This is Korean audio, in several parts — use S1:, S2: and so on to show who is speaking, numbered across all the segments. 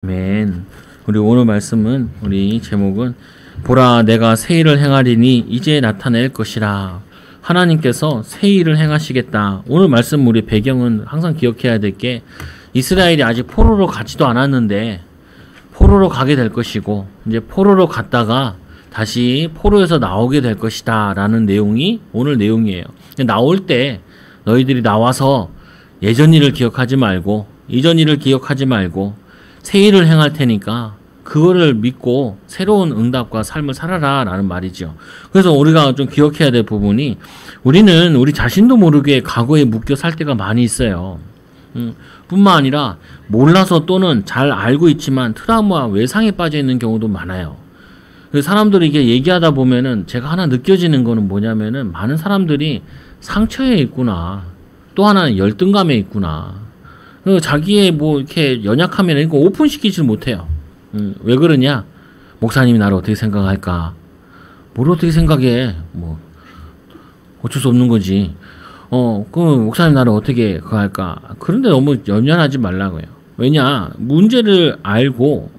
S1: 아멘. 우리 오늘 말씀은 우리 제목은 보라 내가 새 일을 행하리니 이제 나타낼 것이라. 하나님께서 새 일을 행하시겠다. 오늘 말씀 우리 배경은 항상 기억해야 될 게 이스라엘이 아직 포로로 가지도 않았는데 포로로 가게 될 것이고 이제 포로로 갔다가 다시 포로에서 나오게 될 것이다 라는 내용이 오늘 내용이에요. 나올 때 너희들이 나와서 예전 일을 기억하지 말고 이전 일을 기억하지 말고 새 일을 행할 테니까 그거를 믿고 새로운 응답과 삶을 살아라 라는 말이죠. 그래서 우리가 좀 기억해야 될 부분이 우리는 우리 자신도 모르게 과거에 묶여 살 때가 많이 있어요. 뿐만 아니라 몰라서 또는 잘 알고 있지만 트라우마 외상에 빠져 있는 경우도 많아요. 사람들이 이게 얘기하다 보면은 제가 하나 느껴지는 거는 뭐냐면은 많은 사람들이 상처에 있구나. 또 하나는 열등감에 있구나. 자기의 뭐 이렇게 연약하면 이거 오픈시키지 못해요. 왜 그러냐? 목사님이 나를 어떻게 생각할까? 뭘 어떻게 생각해? 뭐 어쩔 수 없는 거지. 그 목사님 나를 어떻게 그거 할까? 그런데 너무 연연하지 말라고요. 왜냐? 문제를 알고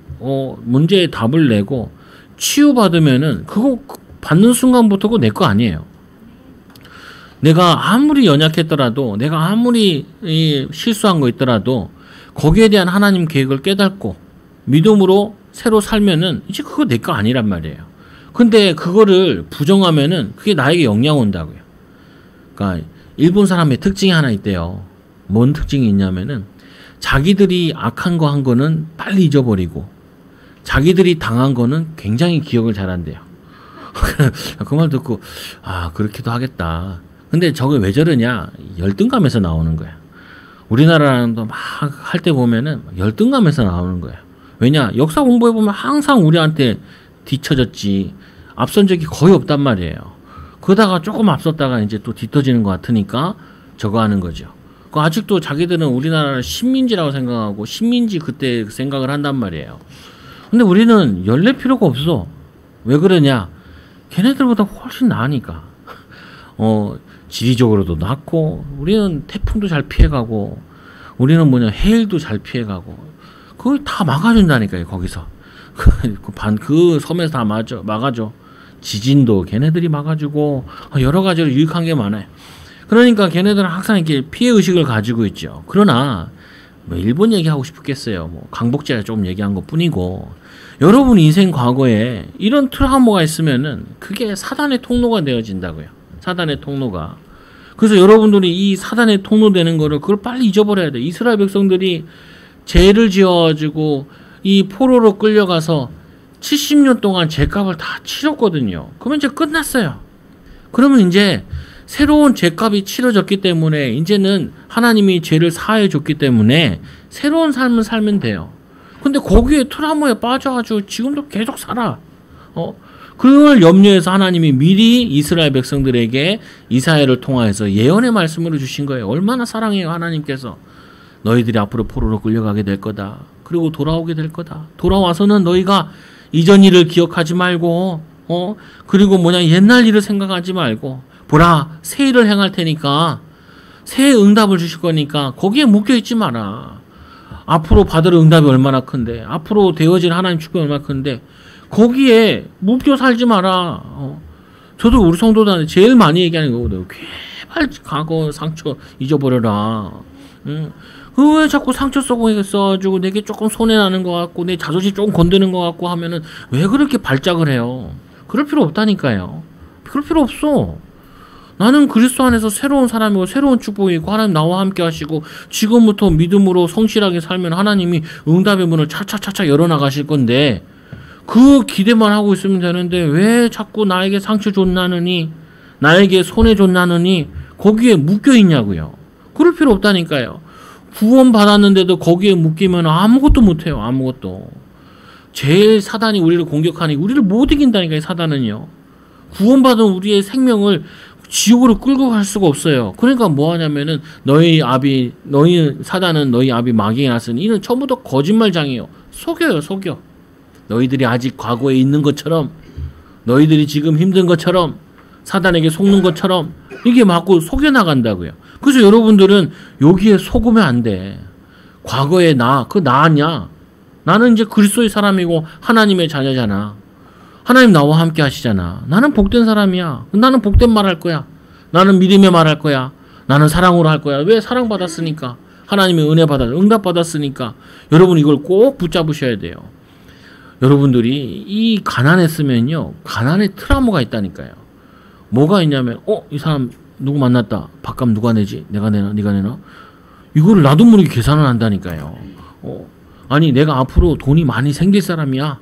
S1: 문제에 답을 내고 치유받으면은 그거 받는 순간부터 그거 내 거 아니에요. 내가 아무리 연약했더라도 내가 아무리 실수한 거 있더라도 거기에 대한 하나님 계획을 깨닫고 믿음으로 새로 살면은 이제 그거 내 거 아니란 말이에요. 근데 그거를 부정하면은 그게 나에게 영향 온다고요. 그러니까 일본 사람의 특징이 하나 있대요. 뭔 특징이 있냐면은 자기들이 악한 거 한 거는 빨리 잊어버리고 자기들이 당한 거는 굉장히 기억을 잘한대요. 그 말 듣고 그렇기도 하겠다. 근데 저게 왜 저러냐? 열등감에서 나오는 거야. 우리나라랑도 막 할 때 보면은 열등감에서 나오는 거야. 왜냐? 역사 공부해 보면 항상 우리한테 뒤처졌지. 앞선 적이 거의 없단 말이에요. 그러다가 조금 앞섰다가 이제 또 뒤처지는 것 같으니까 저거 하는 거죠. 아직도 자기들은 우리나라를 식민지라고 생각하고 식민지 그때 생각을 한단 말이에요. 근데 우리는 열릴 필요가 없어. 왜 그러냐? 걔네들보다 훨씬 나으니까. 지리적으로도 낮고 우리는 태풍도 잘 피해가고 우리는 해일도 잘 피해가고 그걸 다 막아준다니까요. 거기서 그 섬에서 다 막아줘. 지진도 걔네들이 막아주고 여러 가지로 유익한 게 많아요. 그러니까 걔네들은 항상 이렇게 피해 의식을 가지고 있죠. 그러나 일본 얘기하고 싶겠어요. 강복제가 조금 얘기한 것 뿐이고 여러분 인생 과거에 이런 트라우마가 있으면은 그게 사단의 통로가 되어진다고요. 사단의 통로가. 그래서 여러분들이 이 사단의 통로 되는 거를 그걸 빨리 잊어버려야 돼. 이스라엘 백성들이 죄를 지어가지고 이 포로로 끌려가서 70년 동안 죄값을 다 치렀거든요. 그러면 이제 끝났어요. 그러면 이제 새로운 죄값이 치러졌기 때문에 이제는 하나님이 죄를 사해 줬기 때문에 새로운 삶을 살면 돼요. 근데 거기에 트라우마에 빠져가지고 지금도 계속 살아. 그걸 염려해서 하나님이 미리 이스라엘 백성들에게 이사야를 통하여서 예언의 말씀을 주신 거예요. 얼마나 사랑해요 하나님께서. 너희들이 앞으로 포로로 끌려가게 될 거다. 그리고 돌아오게 될 거다. 돌아와서는 너희가 이전 일을 기억하지 말고 그리고 옛날 일을 생각하지 말고 보라 새 일을 행할 테니까 새 응답을 주실 거니까 거기에 묶여있지 마라. 앞으로 받을 응답이 얼마나 큰데 앞으로 되어질 하나님 축복이 얼마나 큰데 거기에 묶여 살지 마라. 저도 우리 성도들한테 제일 많이 얘기하는 거거든요. 제발 과거 상처 잊어버려라. 왜 자꾸 상처 써가지고 내게 조금 손해나는 것 같고 내 자존심 조금 건드는 것 같고 하면은 왜 그렇게 발작을 해요? 그럴 필요 없다니까요. 그럴 필요 없어. 나는 그리스도 안에서 새로운 사람이고 새로운 축복이고 하나님 나와 함께 하시고 지금부터 믿음으로 성실하게 살면 하나님이 응답의 문을 차차차차 열어나가실 건데 그 기대만 하고 있으면 되는데 왜 자꾸 나에게 상처 줬나느니 나에게 손해 줬나느니 거기에 묶여 있냐고요. 그럴 필요 없다니까요. 구원 받았는데도 거기에 묶이면 아무것도 못해요. 아무것도. 제일 사단이 우리를 공격하니 우리를 못 이긴다니까요. 사단은요. 구원받은 우리의 생명을 지옥으로 끌고 갈 수가 없어요. 그러니까 뭐 하냐면은 너희 사단은 너희 아비 마귀에 났으니 이는 전부터 거짓말장이에요. 속여요. 너희들이 아직 과거에 있는 것처럼 너희들이 지금 힘든 것처럼 사단에게 속는 것처럼 이게 맞고 속여나간다고요. 그래서 여러분들은 여기에 속으면 안 돼. 과거에 그거 나았냐? 나는 이제 그리스도의 사람이고 하나님의 자녀잖아. 하나님 나와 함께 하시잖아. 나는 복된 사람이야. 나는 복된 말 할 거야. 나는 믿음의 말 할 거야. 나는 사랑으로 할 거야. 왜? 사랑받았으니까. 하나님의 은혜 응답받았으니까. 여러분 이걸 꼭 붙잡으셔야 돼요. 여러분들이 이 가난했으면요. 가난의 트라우마가 있다니까요. 뭐가 있냐면 이 사람 누구 만났다. 밥값 누가 내지? 내가 내나? 네가 내나? 이거를 나도 모르게 계산을 한다니까요. 아니 내가 앞으로 돈이 많이 생길 사람이야.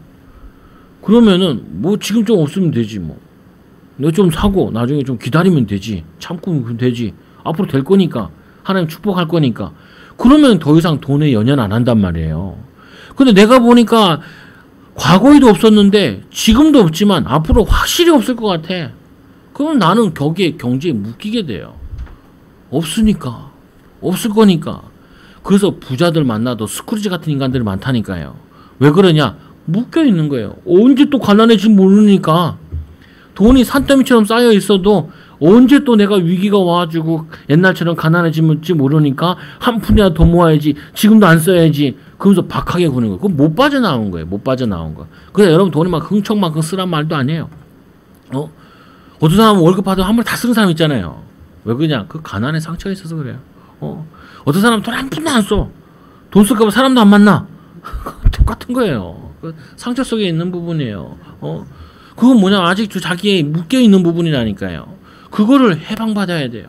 S1: 그러면은 뭐 지금 좀 없으면 되지 뭐. 너 좀 사고 나중에 좀 기다리면 되지. 참고 되지. 앞으로 될 거니까. 하나님 축복할 거니까. 그러면 더 이상 돈에 연연 안 한단 말이에요. 근데 내가 보니까 과거에도 없었는데 지금도 없지만 앞으로 확실히 없을 것 같아. 그럼 나는 거기에 경제에 묶이게 돼요. 없으니까. 없을 거니까. 그래서 부자들 만나도 스크루지 같은 인간들이 많다니까요. 왜 그러냐? 묶여 있는 거예요. 언제 또 가난해질지 모르니까. 돈이 산더미처럼 쌓여 있어도 언제 또 내가 위기가 와가지고 옛날처럼 가난해질지 모르니까 한 푼이라도 더 모아야지. 지금도 안 써야지. 그러면서 박하게 구는 거예요. 그럼 못 빠져나온 거예요. 못 빠져나온 거. 그래서 여러분 돈이 막 흥청만큼 쓰란 말도 아니에요. 어떤 사람은 월급 받으면 한 번에 다 쓰는 사람 있잖아요. 왜 그러냐? 그 가난에 상처가 있어서 그래요. 어떤 사람은 돈 한 푼도 안 써. 돈 쓸까 봐 사람도 안 만나. 똑같은 거예요. 그 상처 속에 있는 부분이에요. 그건 뭐냐? 아직 자기에 묶여있는 부분이라니까요. 그거를 해방받아야 돼요.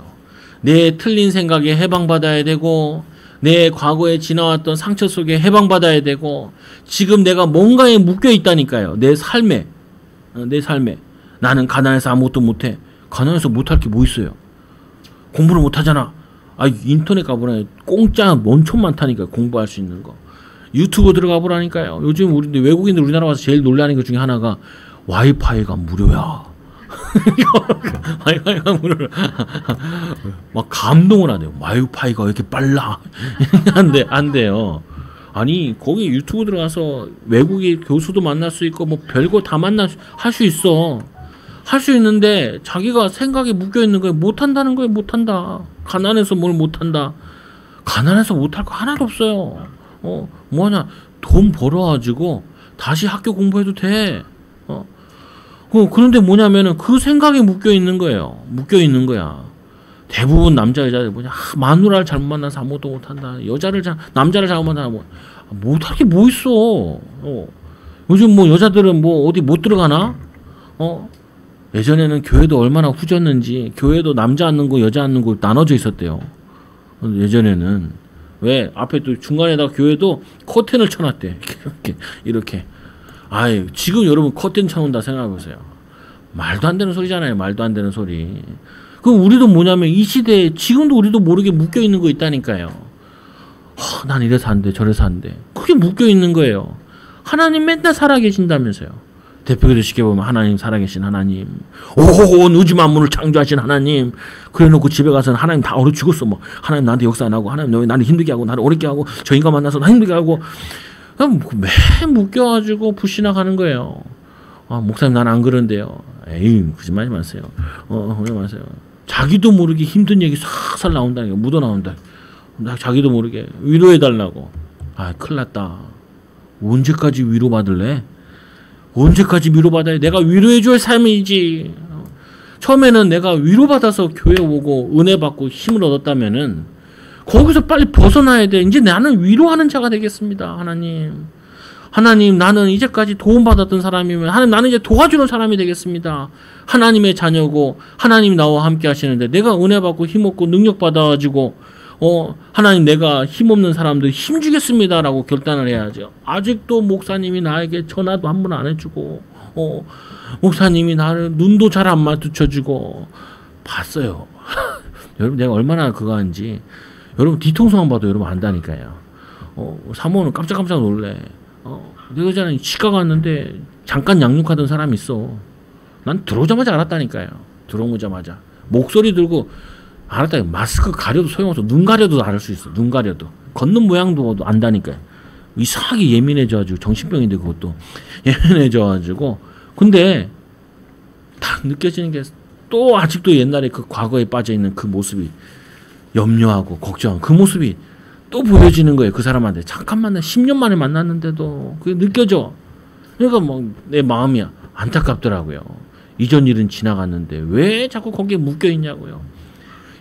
S1: 내 틀린 생각에 해방받아야 되고, 내 과거에 지나왔던 상처 속에 해방받아야 되고, 지금 내가 뭔가에 묶여있다니까요. 내 삶에. 나는 가난해서 아무것도 못해. 가난해서 못할 게 뭐 있어요? 공부를 못하잖아. 인터넷 가보라. 공짜 엄청 많다니까요. 공부할 수 있는 거. 유튜브 들어가 보라니까요. 요즘 외국인들 우리나라 와서 제일 놀라는 것 중에 하나가 와이파이가 무료야. 와이파이가 무료야. 막 감동을 하네요. 와이파이가 왜 이렇게 빨라? 안 돼요. 아니 거기 유튜브 들어가서 외국인 교수도 만날 수 있고 뭐 별거 다 할 수 있어. 할 수 있는데 자기가 생각에 묶여 있는 거예요. 못한다는 거예요. 못한다. 가난해서 뭘 못한다. 가난해서 못할 거 하나도 없어요. 뭐하냐? 돈 벌어가지고 다시 학교 공부해도 돼. 그런데 뭐냐면은 그 생각에 묶여 있는 거예요. 묶여 있는 거야. 대부분 남자 여자들 뭐냐? 마누라를 잘못 만나서 아무것도 못한다. 남자를 잘못 만나서 못할 게 뭐 있어. 요즘 뭐 여자들은 뭐 어디 못 들어가나? 예전에는 교회도 얼마나 후졌는지 교회도 남자 앉는 거 여자 앉는 거 나눠져 있었대요. 예전에는 왜 앞에 또 중간에다가 교회도 커튼을 쳐놨대. 이렇게. 지금 여러분 커튼 쳐놓는다 생각해보세요. 말도 안 되는 소리잖아요. 말도 안 되는 소리. 그럼 우리도 뭐냐면 이 시대에 지금도 우리도 모르게 묶여 있는 거 있다니까요. 난 이래서 안 돼, 저래서 안 돼. 그게 묶여 있는 거예요. 하나님 맨날 살아계신다면서요. 대표기도 쉽게 보면 하나님 살아계신 하나님. 온 우주 만물을 창조하신 하나님. 그래놓고 집에 가서는 하나님 다 얼어 죽었어. 뭐 하나님 나한테 역사 안 하고 하나님 너 나를 힘들게 하고 나를 어렵게 하고 저 인간 만나서 나 힘들게 하고 매 묶여가지고 불신앙하는 거예요. 목사님 나는 안 그런데요. 에이 거짓말하지 마세요. 그러지 마세요. 자기도 모르게 힘든 얘기 싹싹 나온다니까. 묻어나온다. 자기도 모르게 위로해달라고. 큰일 났다. 언제까지 위로받을래? 언제까지 위로받아야 내가 위로해줄 삶이지. 처음에는 내가 위로받아서 교회 오고 은혜 받고 힘을 얻었다면은 거기서 빨리 벗어나야 돼. 이제 나는 위로하는 자가 되겠습니다. 하나님 나는 이제까지 도움받았던 사람이면 하나님 나는 이제 도와주는 사람이 되겠습니다. 하나님의 자녀고 하나님이 나와 함께 하시는데 내가 은혜 받고 힘 얻고 능력 받아가지고 하나님 내가 힘없는 사람들 힘주겠습니다 라고 결단을 해야죠. 아직도 목사님이 나에게 전화도 한 번 안 해주고 목사님이 나를 눈도 잘 안 마주쳐주고 봤어요. 여러분 내가 얼마나 그거 한지 여러분 뒤통수만 봐도 여러분 안다니까요. 사모는 깜짝깜짝 놀래. 내가 전에 치과 갔는데 잠깐 양육하던 사람이 있어. 난 들어오자마자 알았다니까요. 들어오자마자 목소리 들고 알았다. 마스크 가려도 소용없어. 눈 가려도 알 수 있어. 눈 가려도. 걷는 모양도 안다니까요. 이상하게 예민해져가지고 정신병인데 그것도 예민해져가지고 근데 딱 느껴지는 게 또 아직도 옛날에 그 과거에 빠져있는 그 모습이 염려하고 걱정하고 그 모습이 또 보여지는 거예요. 그 사람한테. 잠깐만 10년 만에 만났는데도 그게 느껴져. 그러니까 뭐 내 마음이 안타깝더라고요. 이전 일은 지나갔는데 왜 자꾸 거기에 묶여 있냐고요.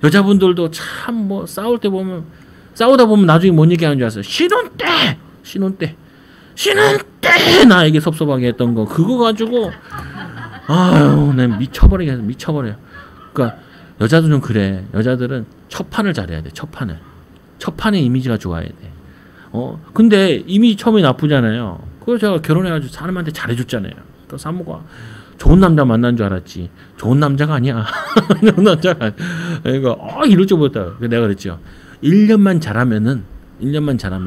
S1: 여자분들도 참 뭐 싸우다 보면 나중에 뭔 얘기하는 줄 아세요? 신혼 때 나에게 섭섭하게 했던 거 그거 가지고 아유 난 미쳐버려. 그러니까 여자도 좀 그래. 여자들은 첫 판을 잘해야 돼. 첫 판의 이미지가 좋아야 돼. 근데 이미지 처음에 나쁘잖아요. 그거 제가 결혼해가지고 사람한테 잘해줬잖아요. 또 사모가 좋은 남자 만난 줄 알았지. 좋은 남자가 아니야. 좋은 남자가 아니야. 그러니까 이럴 줄 몰랐다. 내가 그랬죠. 1년만 잘하면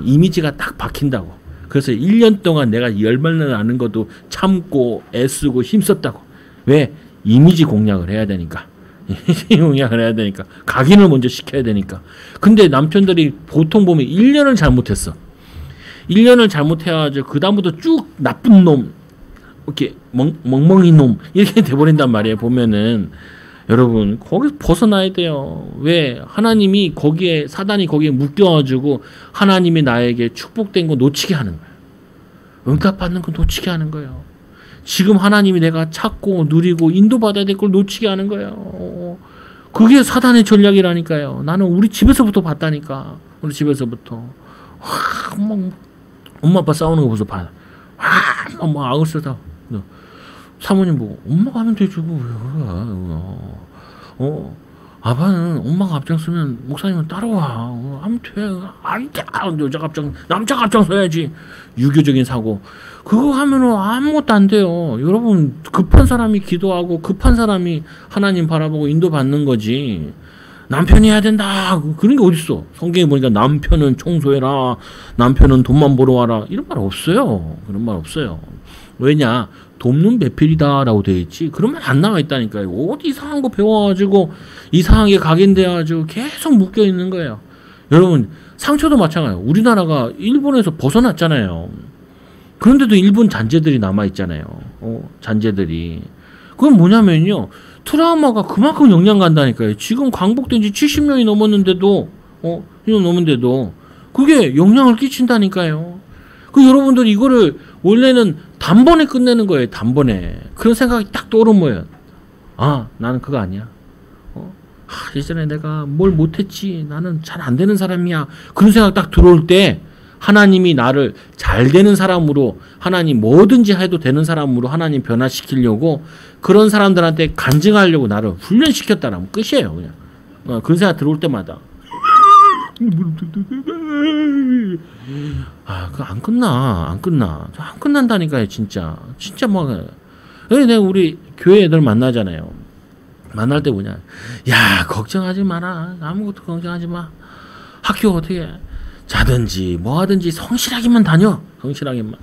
S1: 이미지가 딱 박힌다고. 그래서 1년 동안 내가 열만을 나는 것도 참고 애쓰고 힘썼다고. 왜? 이미지 공략을 해야 되니까. 공략을 해야 되니까. 각인을 먼저 시켜야 되니까. 근데 남편들이 보통 보면 1년을 잘못했어. 1년을 잘못해가지고 그 다음부터 쭉 나쁜 놈, 이렇게 멍멍이 놈 이렇게 돼버린단 말이에요. 보면은 여러분 거기서 벗어나야 돼요. 왜? 하나님이 거기에 사단이 거기에 묶여가지고 하나님이 나에게 축복된 거 놓치게 하는 거예요. 응답받는 거 놓치게 하는 거예요. 지금 하나님이 내가 찾고 누리고 인도받아야 될 걸 놓치게 하는 거예요. 그게 사단의 전략이라니까요. 나는 우리 집에서부터 봤다니까. 우리 집에서부터 엄마 아빠 싸우는 거 보면서 봐. 엄마 악을 쓰다. 사모님 보고 엄마가 하면 되지 왜 아빠는 엄마가 앞장서면 목사님은 따라와. 하면 돼. 안 돼. 남자가 앞장서야지. 유교적인 사고. 그거 하면은 아무것도 안 돼요. 여러분 급한 사람이 기도하고 급한 사람이 하나님 바라보고 인도받는 거지. 남편이 해야 된다. 그런 게 어딨어. 성경에 보니까 남편은 청소해라. 남편은 돈만 벌어 와라. 이런 말 없어요. 그런 말 없어요. 왜냐? 돕는 배필이다라고 되어 있지. 그런 말 안 나와 있다니까요. 어디 이상한 거 배워가지고 이상하게 각인돼가지고 계속 묶여 있는 거예요. 여러분 상처도 마찬가지예요. 우리나라가 일본에서 벗어났잖아요. 그런데도 일본 잔재들이 남아 있잖아요. 잔재들이. 그건 뭐냐면요. 트라우마가 그만큼 영향 간다니까요. 지금 광복된 지 70년이 넘었는데도 그게 영향을 끼친다니까요. 그 여러분들 이거를 원래는 단번에 끝내는 거예요. 단번에. 그런 생각이 딱 떠오른 거예요. 나는 그거 아니야. 예전에 내가 뭘 못했지. 나는 잘 안 되는 사람이야. 그런 생각 딱 들어올 때 하나님이 나를 잘 되는 사람으로 하나님 뭐든지 해도 되는 사람으로 하나님 변화시키려고 그런 사람들한테 간증하려고 나를 훈련시켰다라면 끝이에요. 그냥 그런 생각 들어올 때마다 그거 안 끝난다니까요. 진짜 뭐 내가 우리 교회 애들 만나잖아요. 만날 때 뭐냐, 야 걱정하지 마라. 아무것도 걱정하지 마. 학교 어떻게 자든지 뭐 하든지 성실하게만 다녀. 성실하게만.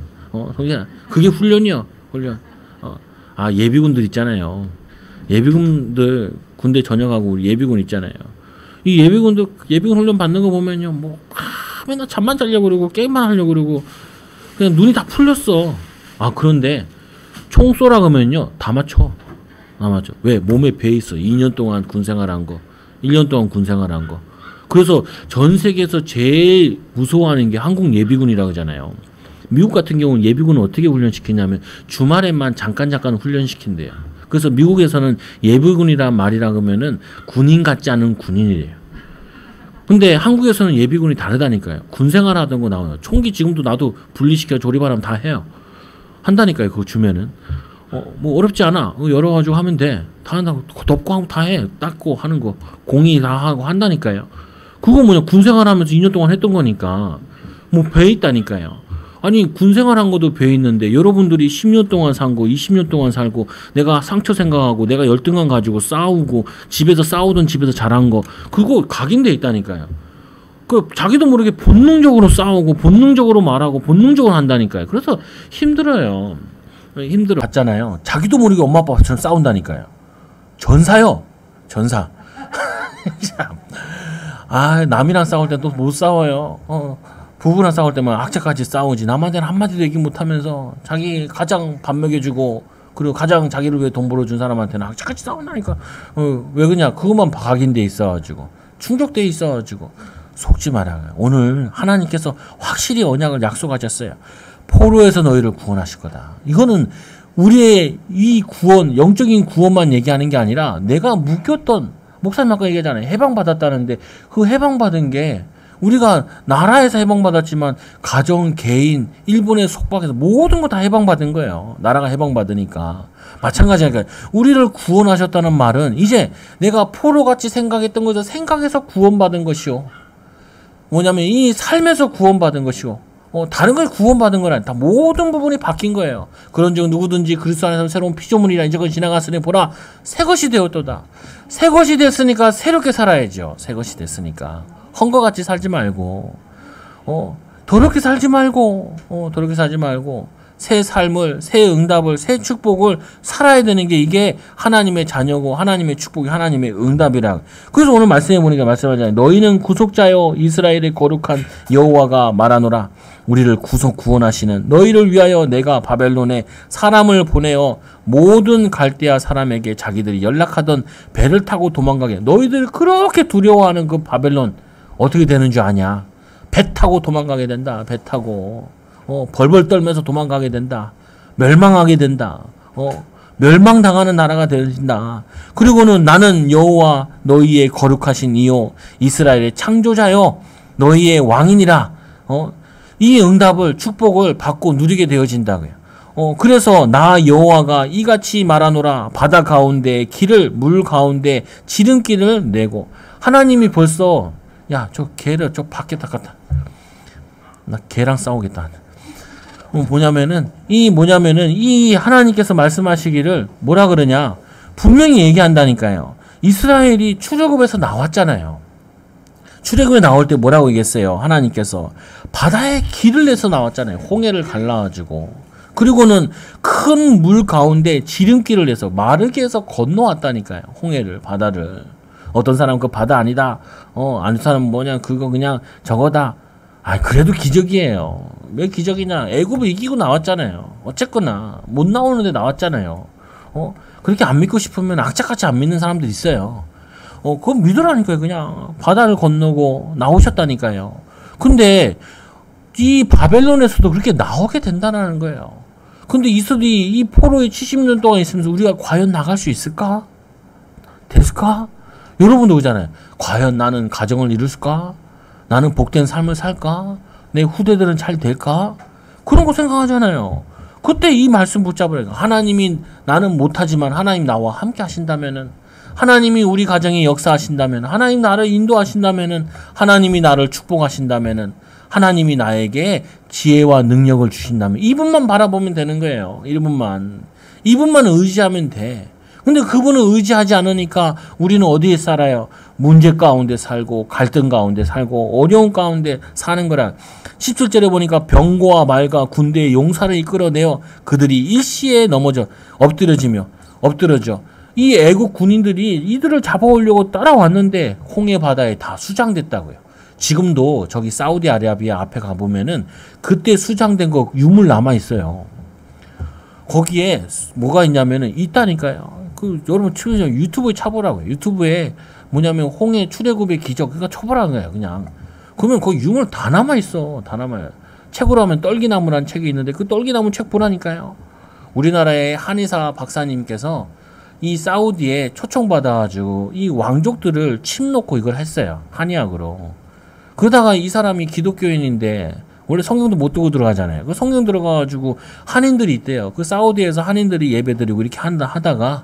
S1: 그게 훈련이요. 훈련. 예비군들 있잖아요. 예비군들 군대 전역하고 우리 예비군 있잖아요. 이 예비군 훈련 받는 거 보면요. 맨날 잠만 자려고 그러고 게임만 하려고 그러고 그냥 눈이 다 풀렸어. 그런데 총 쏘라 그러면요. 다 맞춰. 왜? 몸에 배 있어. 2년 동안 군 생활한 거. 1년 동안 군 생활한 거. 그래서 전 세계에서 제일 무서워하는 게 한국 예비군이라고 하잖아요. 미국 같은 경우는 예비군을 어떻게 훈련시키냐면 주말에만 잠깐 훈련시킨대요. 그래서 미국에서는 예비군이란 말이라 그러면은 군인 같지 않은 군인이래요. 근데 한국에서는 예비군이 다르다니까요. 군 생활하던 거 나와요. 총기 지금도 나도 분리시켜 조립하라면 다 해요. 한다니까요. 그거 주면은. 뭐 어렵지 않아. 열어가지고 하면 돼. 다 한다고. 덮고 하고 다 해. 닦고 하는 거. 공이 다 하고 한다니까요. 그거 뭐냐. 군 생활하면서 2년 동안 했던 거니까. 뭐 배 있다니까요. 아니 군 생활한 것도 배 있는데 여러분들이 10년 동안 산 거 20년 동안 살고 내가 상처 생각하고 내가 열등감 가지고 싸우고 집에서 싸우던 집에서 자란 거 그거 각인돼 있다니까요. 그 자기도 모르게 본능적으로 싸우고 본능적으로 말하고 본능적으로 한다니까요. 그래서 힘들어요. 힘들어. 봤잖아요. 자기도 모르게 엄마 아빠처럼 싸운다니까요. 전사요. 전사. 남이랑 싸울 때 또 못 싸워요. 부부랑 싸울 때만 악착같이 싸우지. 남한테는 한마디도 얘기 못하면서 자기 가장 밥 먹여주고 그리고 가장 자기를 위해 돈 벌어준 사람한테는 악착같이 싸운다니까. 왜 그러냐. 그것만 각인돼 있어가지고 충족돼 있어가지고 속지 마라. 오늘 하나님께서 확실히 언약을 약속하셨어요. 포로에서 너희를 구원하실 거다. 이거는 우리의 이 구원, 영적인 구원만 얘기하는 게 아니라 내가 묶였던, 목사님 아까 얘기하잖아요. 해방받았다는데 그 해방받은 게 우리가 나라에서 해방받았지만 가정, 개인, 일본에 속박해서 모든 거 다 해방받은 거예요. 나라가 해방받으니까. 마찬가지니까 우리를 구원하셨다는 말은 이제 내가 포로같이 생각했던 것을 생각해서 구원받은 것이요. 뭐냐면 이 삶에서 구원받은 것이요. 다른 걸 구원받은 건 아니다. 모든 부분이 바뀐 거예요. 그런즉 누구든지 그리스도 안에서 새로운 피조물이라 이제건 지나갔으니 보라 새 것이 되었도다. 새 것이 됐으니까 새롭게 살아야죠. 새 것이 됐으니까 헝거같이 살지 말고 더럽게 살지 말고 더럽게 살지 말고 새 삶을, 새 응답을, 새 축복을 살아야 되는 게 이게 하나님의 자녀고 하나님의 축복이 하나님의 응답이라. 그래서 오늘 말씀해 보니까 말씀하잖아요. 너희는 구속자여 이스라엘의 거룩한 여호와가 말하노라. 우리를 구원하시는 너희를 위하여 내가 바벨론에 사람을 보내어 모든 갈대아 사람에게 자기들이 연락하던 배를 타고 도망가게. 너희들 그렇게 두려워하는 그 바벨론 어떻게 되는 줄 아냐? 배 타고 도망가게 된다. 배 타고. 벌벌 떨면서 도망가게 된다. 멸망하게 된다. 멸망당하는 나라가 된다. 그리고는 나는 여호와 너희의 거룩하신 이요 이스라엘의 창조자요 너희의 왕이니라. 이 응답을 축복을 받고 누리게 되어진다고요. 그래서 나 여호와가 이같이 말하노라. 바다 가운데 길을 물 가운데 지름길을 내고. 하나님이 벌써 야 저 개를 저 밖에다 갖다 나 개랑 싸우겠다. 뭐냐면은 이 하나님께서 말씀하시기를 뭐라 그러냐 분명히 얘기한다니까요. 이스라엘이 출애굽에서 나왔잖아요. 출애굽에 나올 때 뭐라고 얘기했어요? 하나님께서 바다에 길을 내서 나왔잖아요. 홍해를 갈라가지고. 그리고는 큰 물 가운데 지름길을 내서 마르게 해서 건너왔다니까요. 홍해를, 바다를. 어떤 사람은 그 바다 아니다. 아는 사람은 뭐냐 그거 그냥 저거다. 그래도 기적이에요. 왜 기적이냐? 애굽을 이기고 나왔잖아요. 어쨌거나 못 나오는데 나왔잖아요. 그렇게 안 믿고 싶으면 악착같이 안 믿는 사람들 있어요. 그거 믿으라니까요. 그냥 바다를 건너고 나오셨다니까요. 근데 이 바벨론에서도 그렇게 나오게 된다는 거예요. 근데 이스라엘이 이 포로에 70년 동안 있으면서 우리가 과연 나갈 수 있을까? 됐을까? 여러분도 그러잖아요. 과연 나는 가정을 이룰까? 나는 복된 삶을 살까? 내 후대들은 잘 될까? 그런 거 생각하잖아요. 그때 이 말씀 붙잡으라니까. 하나님이 나는 못하지만 하나님 나와 함께 하신다면은, 하나님이 우리 가정에 역사하신다면, 하나님 나를 인도하신다면은, 하나님이 나를 축복하신다면은, 하나님이 나에게 지혜와 능력을 주신다면 이분만 바라보면 되는 거예요. 이분만 의지하면 돼. 근데 그분을 의지하지 않으니까 우리는 어디에 살아요? 문제 가운데 살고 갈등 가운데 살고 어려운 가운데 사는 거라. 17절에 보니까 병거와 말과 군대의 용사를 이끌어내어 그들이 일시에 엎드러져. 이 애국 군인들이 이들을 잡아오려고 따라왔는데 홍해 바다에 다 수장됐다고요. 지금도 저기 사우디아라비아 앞에 가보면은 그때 수장된 거 유물 남아있어요. 거기에 뭐가 있냐면은 있다니까요. 여러분 유튜브에 쳐보라고요. 유튜브에 뭐냐면 홍해 출애굽의 기적 그러니까 쳐보라는 거예요. 그냥 그러면 거기 유물 다 남아있어. 다 남아요. 책으로 하면 떨기나무라는 책이 있는데 그 떨기나무 책 보라니까요. 우리나라의 한의사 박사님께서 이 사우디에 초청받아가지고 이 왕족들을 침 놓고 이걸 했어요. 한의학으로. 그러다가 이 사람이 기독교인인데 원래 성경도 못 두고 들어가잖아요. 그 성경 들어가가지고 한인들이 있대요. 그 사우디에서 한인들이 예배드리고 이렇게 하다가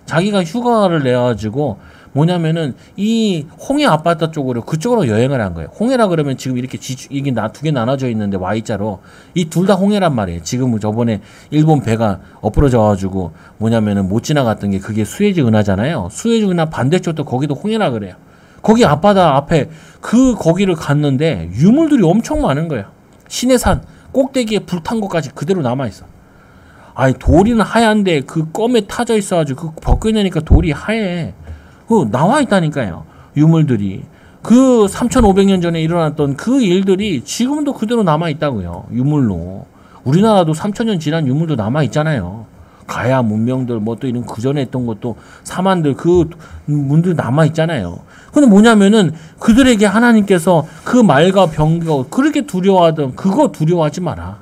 S1: 자기가 휴가를 내가지고 뭐냐면은 이 홍해 앞바다 쪽으로 그쪽으로 여행을 한 거예요. 홍해라 그러면 지금 이렇게 이게 두 개 나눠져 있는데 Y자로 이 둘 다 홍해란 말이에요. 지금 저번에 일본 배가 엎어져가지고 뭐냐면은 못 지나갔던 게 그게 수에즈 운하잖아요. 수에즈 운하 반대쪽도 거기도 홍해라 그래요. 거기 앞바다 앞에 거기를 갔는데 유물들이 엄청 많은 거예요. 시내산 꼭대기에 불탄 것까지 그대로 남아있어. 아니 돌이는 하얀데 그 껌에 타져 있어가지고 그 벗겨내니까 돌이 하얘. 나와 있다니까요. 유물들이. 그 3,500년 전에 일어났던 그 일들이 지금도 그대로 남아 있다고요. 유물로. 우리나라도 3,000년 지난 유물도 남아 있잖아요. 가야 문명들 뭐 또 이런 그 전에 했던 것도 사만들 그 문들 남아 있잖아요. 근데 뭐냐면은 그들에게 하나님께서 그 말과 병거 그렇게 두려워하던 그거 두려워하지 마라.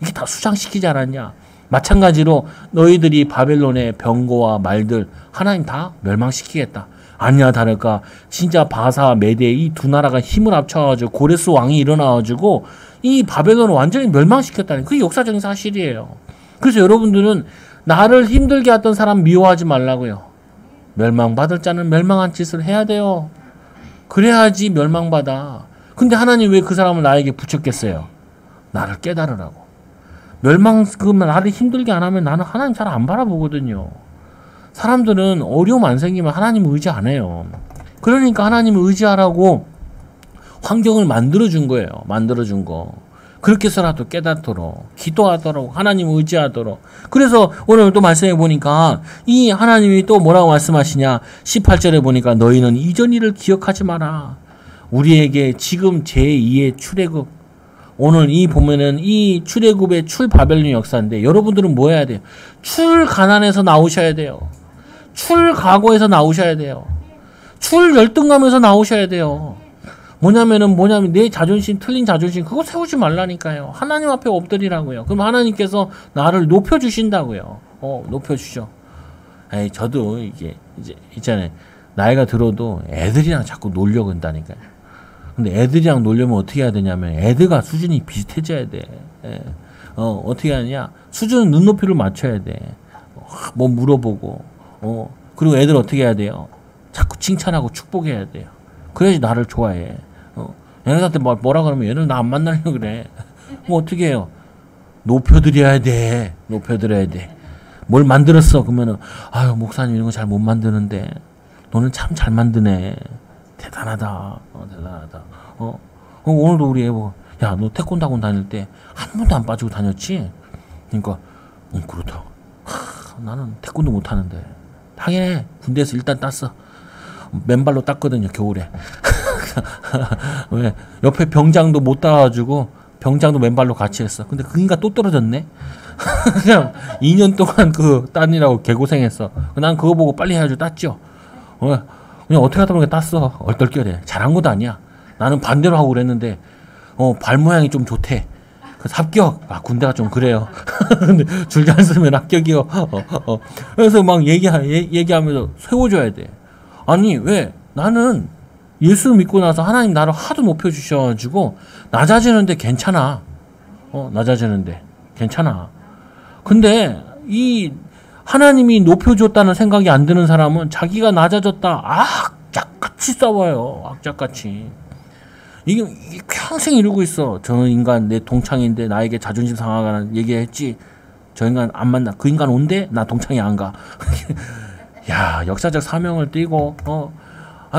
S1: 이게 다 수장시키지 않았냐. 마찬가지로 너희들이 바벨론의 병거와 말들 하나님 다 멸망시키겠다. 아니야 다를까 진짜 바사 메대 이 두 나라가 힘을 합쳐가지고 고레스 왕이 일어나가지고 이 바벨론을 완전히 멸망시켰다는 그게 역사적인 사실이에요. 그래서 여러분들은 나를 힘들게 했던 사람 미워하지 말라고요. 멸망받을 자는 멸망한 짓을 해야 돼요. 그래야지 멸망받아. 근데 하나님 왜 그 사람을 나에게 붙였겠어요? 나를 깨달으라고. 그러면 나를 힘들게 안 하면 나는 하나님 잘 안 바라보거든요. 사람들은 어려움 안 생기면 하나님을 의지 안 해요. 그러니까 하나님을 의지하라고 환경을 만들어준 거예요. 만들어준 거. 그렇게 해서라도 깨닫도록, 기도하도록, 하나님을 의지하도록. 그래서 오늘 또 말씀해 보니까 이 하나님이 또 뭐라고 말씀하시냐. 18절에 보니까 너희는 이전 일을 기억하지 마라. 우리에게 지금 제2의 출애굽. 오늘 이 보면은 이 출애굽의 출바벨론 역사인데 여러분들은 뭐 해야 돼요? 출가난에서 나오셔야 돼요. 출가고에서 나오셔야 돼요. 출열등감에서 나오셔야 돼요. 뭐냐면 내 자존심 틀린 자존심 그거 세우지 말라니까요. 하나님 앞에 엎드리라고요. 그럼 하나님께서 나를 높여주신다고요. 높여주셔. 저도 이제 있잖아요. 나이가 들어도 애들이랑 자꾸 놀려고 한다니까요. 근데 애들이랑 놀려면 어떻게 해야 되냐면 애들과 수준이 비슷해져야 돼. 어떻게 하냐? 수준 눈높이를 맞춰야 돼. 뭐 물어보고. 그리고 애들 어떻게 해야 돼요? 자꾸 칭찬하고 축복해야 돼요. 그래야지 나를 좋아해. 얘네한테 뭐라 그러면 얘는 나 안 만나려고 그래. 뭐 어떻게 해요? 높여드려야 돼. 높여드려야 돼. 뭘 만들었어? 그러면은 아유 목사님 이런 거 잘 못 만드는데 너는 참 잘 만드네. 대단하다. 대단하다. 오늘도 우리 애보 야 너 태권도 학원 다닐 때 한 번도 안 빠지고 다녔지? 그러니까 그렇다. 나는 태권도 못 하는데. 당연해. 군대에서 일단 땄어. 맨발로 땄거든요 겨울에. 왜 옆에 병장도 못 따가지고 병장도 맨발로 같이 했어. 근데 그 인간 또 떨어졌네. 그냥 2년 동안 그 따느라고 개고생했어. 난 그거 보고 빨리 해가지고 땄죠. 그냥 어떻게 하다 보니까 땄어. 얼떨결에. 잘한 것도 아니야. 나는 반대로 하고 그랬는데 발 모양이 좀 좋대. 그래서 합격. 군대가 좀 그래요. 근데 줄 잘 쓰면 합격이요. 그래서 막 얘기하면서 세워줘야 돼. 아니 왜 나는 예수 믿고 나서 하나님 나를 하도 높여주셔가지고 낮아지는데 괜찮아. 낮아지는데 괜찮아. 근데 이 하나님이 높여줬다는 생각이 안 드는 사람은 자기가 낮아졌다 악착같이 싸워요. 악착같이. 이게 평생 이러고 있어. 저 인간 내 동창인데 나에게 자존심 상하가는 얘기했지. 저 인간 안 만나. 그 인간 온대? 나 동창이 안 가. 야 역사적 사명을 띠고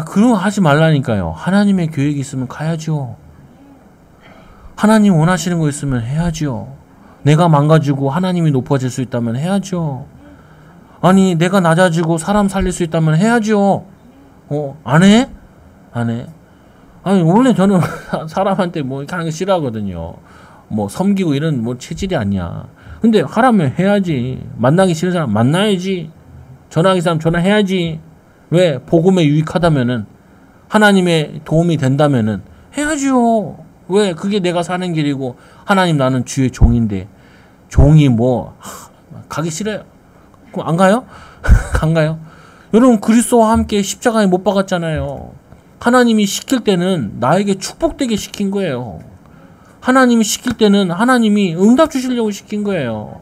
S1: 그런 거 하지 말라니까요. 하나님의 계획이 있으면 가야죠. 하나님 원하시는 거 있으면 해야죠. 내가 망가지고 하나님이 높아질 수 있다면 해야죠. 아니 내가 낮아지고 사람 살릴 수 있다면 해야죠. 안 해? 안 해? 아니 원래 저는 사람한테 뭐 이렇게 하는 거 싫어하거든요. 뭐 섬기고 이런 뭐 체질이 아니야. 근데 하라면 해야지. 만나기 싫은 사람 만나야지. 전화하기 사람 전화해야지. 왜? 복음에 유익하다면은 하나님의 도움이 된다면은 해야지요. 왜? 그게 내가 사는 길이고 하나님 나는 주의 종인데 종이 뭐 가기 싫어요. 그럼 안 가요? 안 가요? 여러분 그리스도와 함께 십자가에 못 박았잖아요. 하나님이 시킬 때는 나에게 축복되게 시킨 거예요. 하나님이 시킬 때는 하나님이 응답 주시려고 시킨 거예요.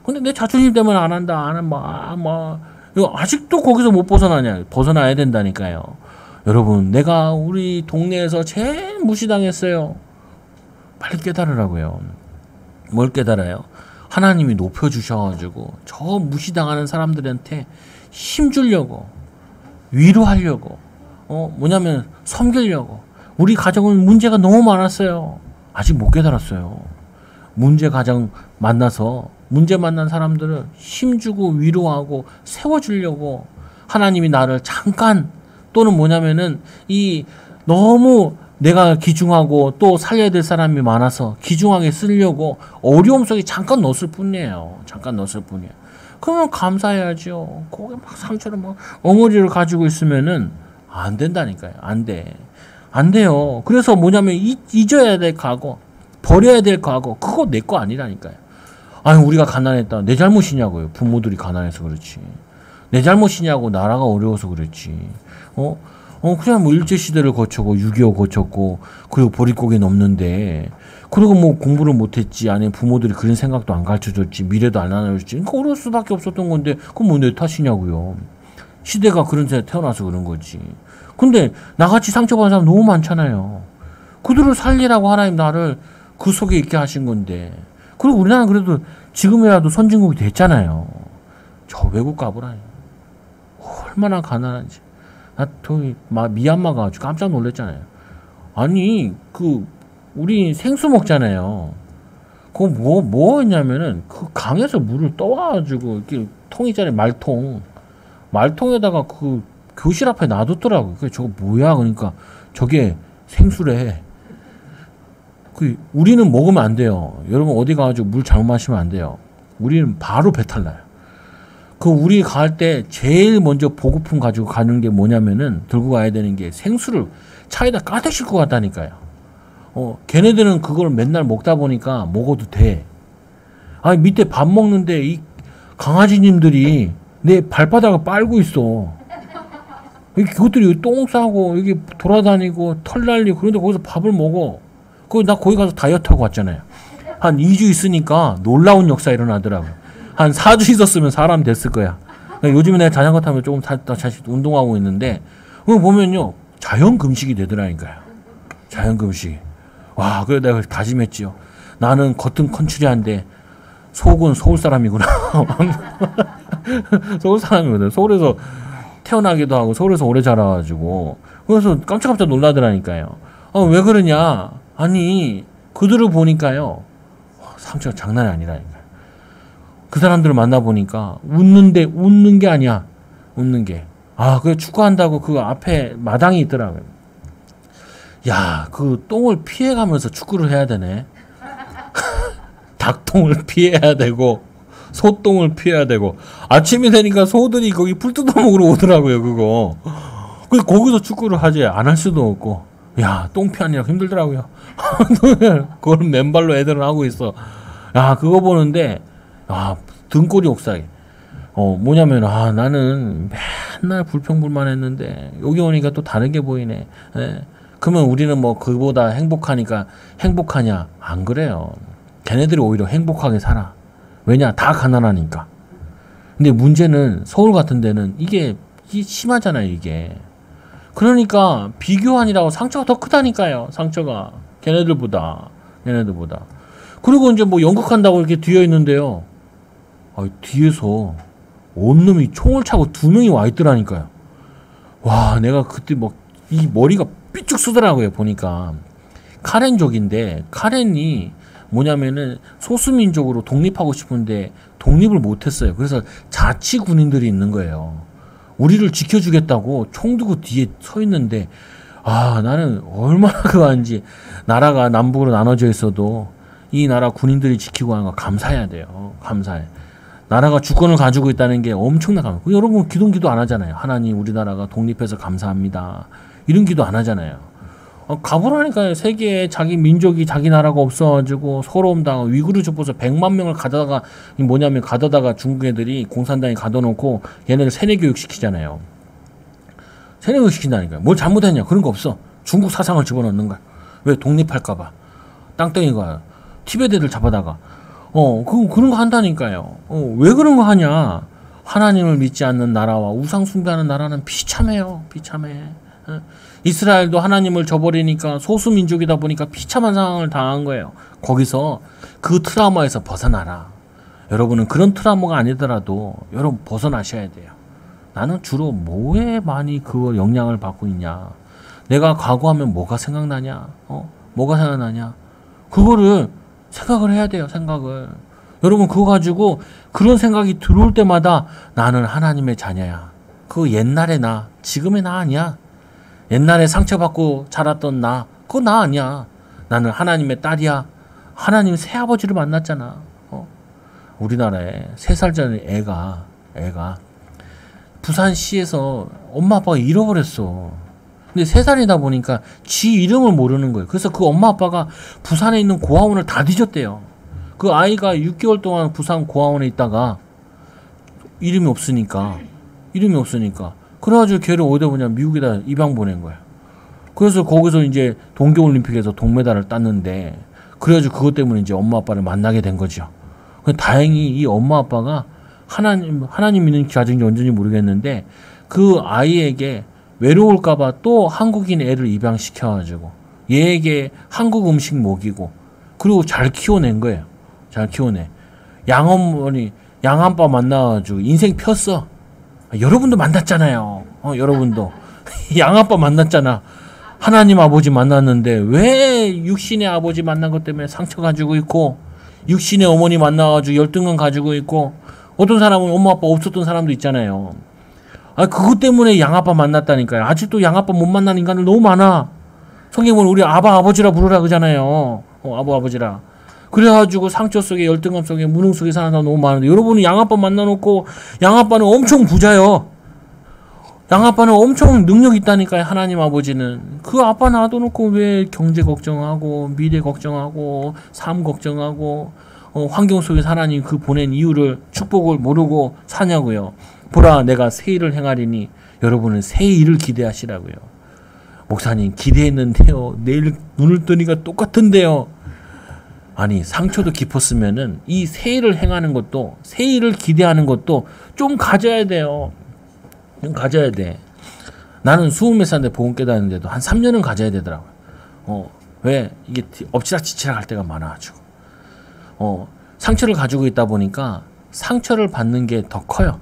S1: 근데 내 자존심 때문에 안 한다. 안 한다. 이거 아직도 거기서 못 벗어나냐. 벗어나야 된다니까요. 여러분 내가 우리 동네에서 제일 무시당했어요. 빨리 깨달으라고요. 뭘 깨달아요? 하나님이 높여주셔가지고 저 무시당하는 사람들한테 힘주려고 위로하려고 뭐냐면 섬기려고. 우리 가정은 문제가 너무 많았어요. 아직 못 깨달았어요. 문제 가정 만나서 문제 만난 사람들을 힘주고 위로하고 세워주려고 하나님이 나를 잠깐 또는 뭐냐면은 이 너무 내가 기중하고 또 살려야 될 사람이 많아서 기중하게 쓰려고 어려움 속에 잠깐 넣었을 뿐이에요. 잠깐 넣었을 뿐이에요. 그러면 감사해야죠. 거기 막 상처를 막 엉어리를 가지고 있으면은 안 된다니까요. 안 돼. 안 돼요. 그래서 뭐냐면 잊어야 될 과거, 버려야 될 과거, 그거 내 거 아니라니까요. 아니, 우리가 가난했다. 내 잘못이냐고요. 부모들이 가난해서 그렇지. 내 잘못이냐고. 나라가 어려워서 그렇지. 그냥 뭐 일제시대를 거쳤고 6.25 거쳤고 그리고 보릿고개 넘는데 그리고 뭐 공부를 못했지 아니면 부모들이 그런 생각도 안 가르쳐줬지 미래도 안 알려줬지 그러니까 어려울 수밖에 없었던 건데 그건 뭐 내 탓이냐고요. 시대가 그런 데 태어나서 그런 거지. 근데 나같이 상처받은 사람 너무 많잖아요. 그들을 살리라고 하나님 나를 그 속에 있게 하신 건데 그리고 우리나라는 그래도 지금이라도 선진국이 됐잖아요. 저 외국 가보라니 얼마나 가난한지. 나 미얀마 가가지고 깜짝 놀랐잖아요. 아니 우리 생수 먹잖아요. 그거 뭐 했냐면은 그 강에서 물을 떠와가지고 이렇게 통이잖아요. 말통에다가 그 교실 앞에 놔뒀더라고. 그게 저거 뭐야? 그러니까 저게 생수래. 우리는 먹으면 안 돼요. 여러분 어디 가가지고 물 잘못 마시면 안 돼요. 우리는 바로 배탈 나요. 우리 갈 때 제일 먼저 보급품 가지고 가는 게 뭐냐면은 들고 가야 되는 게 생수를 차에다 가득 싣고 갔다니까요. 걔네들은 그걸 맨날 먹다 보니까 먹어도 돼. 아니, 밑에 밥 먹는데 이 강아지님들이 내 발바닥을 빨고 있어. 그것들이 똥 싸고 여기 돌아다니고 털 날리고 그런데 거기서 밥을 먹어. 나 거기 가서 다이어트하고 왔잖아요. 한 2주 있으니까 놀라운 역사 일어나더라고요. 한 4주 있었으면 사람 됐을 거야. 요즘에 내가 자전거 타면 조금 다시 운동하고 있는데, 그거 보면요. 자연 금식이 되더라니까요. 자연 금식. 와, 그래 내가 다짐했지요. 나는 겉은 컨츄리한데, 속은 서울 사람이구나. 서울 사람이거든. 서울에서 태어나기도 하고, 서울에서 오래 자라가지고. 그래서 깜짝깜짝 놀라더라니까요. 왜 그러냐. 아니, 그들을 보니까요. 상처가 장난이 아니라니까. 그 사람들을 만나보니까 웃는 게 아니야. 웃는 게. 그래 축구한다고 그 앞에 마당이 있더라고요. 야, 그 똥을 피해가면서 축구를 해야 되네. 닭똥을 피해야 되고 소똥을 피해야 되고 아침이 되니까 소들이 거기 풀 뜯어먹으러 오더라고요. 그거. 그래서 거기서 축구를 하지 안 할 수도 없고. 야, 똥 피하느라 힘들더라고요. 그걸 맨발로 애들은 하고 있어. 야, 그거 보는데 등골이 옥상에. 뭐냐면, 나는 맨날 불평불만했는데, 여기 오니까 또 다른 게 보이네. 네. 그러면 우리는 뭐, 그보다 행복하니까 행복하냐? 안 그래요. 걔네들이 오히려 행복하게 살아. 왜냐? 다 가난하니까. 근데 문제는 서울 같은 데는 이게 심하잖아요, 이게. 그러니까, 비교하니라고 상처가 더 크다니까요, 상처가. 걔네들보다. 그리고 이제 뭐 연극한다고 이렇게 뒤에 있는데요. 뒤에서 온놈이 총을 차고 2명이 와 있더라니까요. 와, 내가 그때 이 머리가 삐쭉 쓰더라고요, 보니까. 카렌족인데, 카렌이 뭐냐면은 소수민족으로 독립하고 싶은데 독립을 못했어요. 그래서 자치 군인들이 있는 거예요. 우리를 지켜주겠다고 총 들고 뒤에 서 있는데, 나는 얼마나 그거한지 나라가 남북으로 나눠져 있어도 이 나라 군인들이 지키고 하는 거 감사해야 돼요. 감사해. 나라가 주권을 가지고 있다는 게 엄청나게 감사해요. 여러분 기도 안 하잖아요. 하나님 우리나라가 독립해서 감사합니다. 이런 기도 안 하잖아요. 가보라니까요. 세계에 자기 민족이 자기 나라가 없어가지고 서러움 당하고 위구르 족보서 100만 명을 가다가 중국 애들이 공산당에 가둬놓고 얘네를 세뇌교육 시키잖아요. 세뇌교육 시킨다니까요. 뭘 잘못했냐. 그런 거 없어. 중국 사상을 집어넣는 거야. 왜? 독립할까봐. 땅덩이가 티베트 애들 잡아다가 그런 거 한다니까요. 왜 그런 거 하냐? 하나님을 믿지 않는 나라와 우상 숭배하는 나라는 비참해요. 비참해. 이스라엘도 하나님을 저버리니까 소수민족이다 보니까 비참한 상황을 당한 거예요. 거기서 그 트라우마에서 벗어나라. 여러분은 그런 트라우마가 아니더라도 여러분 벗어나셔야 돼요. 나는 주로 뭐에 많이 그 영향을 받고 있냐? 내가 과거하면 뭐가 생각나냐? 뭐가 생각나냐? 그거를 생각을 해야 돼요. 생각을. 여러분 그거 가지고 그런 생각이 들어올 때마다 나는 하나님의 자녀야. 그 옛날의 나, 지금의 나 아니야. 옛날에 상처받고 자랐던 나, 그거 나 아니야. 나는 하나님의 딸이야. 하나님 새아버지를 만났잖아. 우리나라에 3살 전에 애가 부산시에서 엄마 아빠가 잃어버렸어. 근데 3살이다 보니까 지 이름을 모르는 거예요. 그래서 그 엄마 아빠가 부산에 있는 고아원을 다 뒤졌대요. 그 아이가 6개월 동안 부산 고아원에 있다가 이름이 없으니까 그래가지고 걔를 어디다 보냐, 미국에다 입양 보낸 거야. 그래서 거기서 이제 동계올림픽에서 동메달을 땄는데, 그래가지고 그것 때문에 이제 엄마 아빠를 만나게 된 거죠. 다행히 이 엄마 아빠가 하나님 믿는 가정인지 언제인지 모르겠는데, 그 아이에게 외로울까봐 또 한국인 애를 입양시켜가지고 얘에게 한국 음식 먹이고, 그리고 잘 키워낸 거예요. 잘 키워내. 양어머니, 양아빠 만나가지고 인생 폈어. 여러분도 만났잖아요. 여러분도 양아빠 만났잖아. 하나님 아버지 만났는데 왜 육신의 아버지 만난 것 때문에 상처 가지고 있고, 육신의 어머니 만나가지고 열등감 가지고 있고, 어떤 사람은 엄마 아빠 없었던 사람도 있잖아요. 그것 때문에 양아빠 만났다니까요. 아직도 양아빠 못 만난 인간들 너무 많아. 성경은 우리 아버지라 부르라 그러잖아요. 아버지라. 그래가지고 상처 속에, 열등감 속에, 무능 속에 사는 사람 너무 많은데, 여러분은 양아빠 만나놓고, 양아빠는 엄청 부자요. 양아빠는 엄청 능력 있다니까요. 하나님 아버지는. 그 아빠 놔둬놓고 왜 경제 걱정하고, 미래 걱정하고, 삶 걱정하고, 환경 속에서 하나님 그 보낸 이유를, 축복을 모르고 사냐고요. 보라, 내가 새 일을 행하리니 여러분은 새 일을 기대하시라고요. 목사님, 기대했는데요. 내일 눈을 뜨니까 똑같은데요. 아니, 상처도 깊었으면은 이 새 일을 행하는 것도, 새 일을 기대하는 것도 좀 가져야 돼요. 좀 가져야 돼. 나는 20몇 살인데 복음 깨닫는데도 한 3년은 가져야 되더라고요. 왜? 이게 엎치락치치락 할 때가 많아가지고. 상처를 가지고 있다 보니까 상처를 받는 게 더 커요.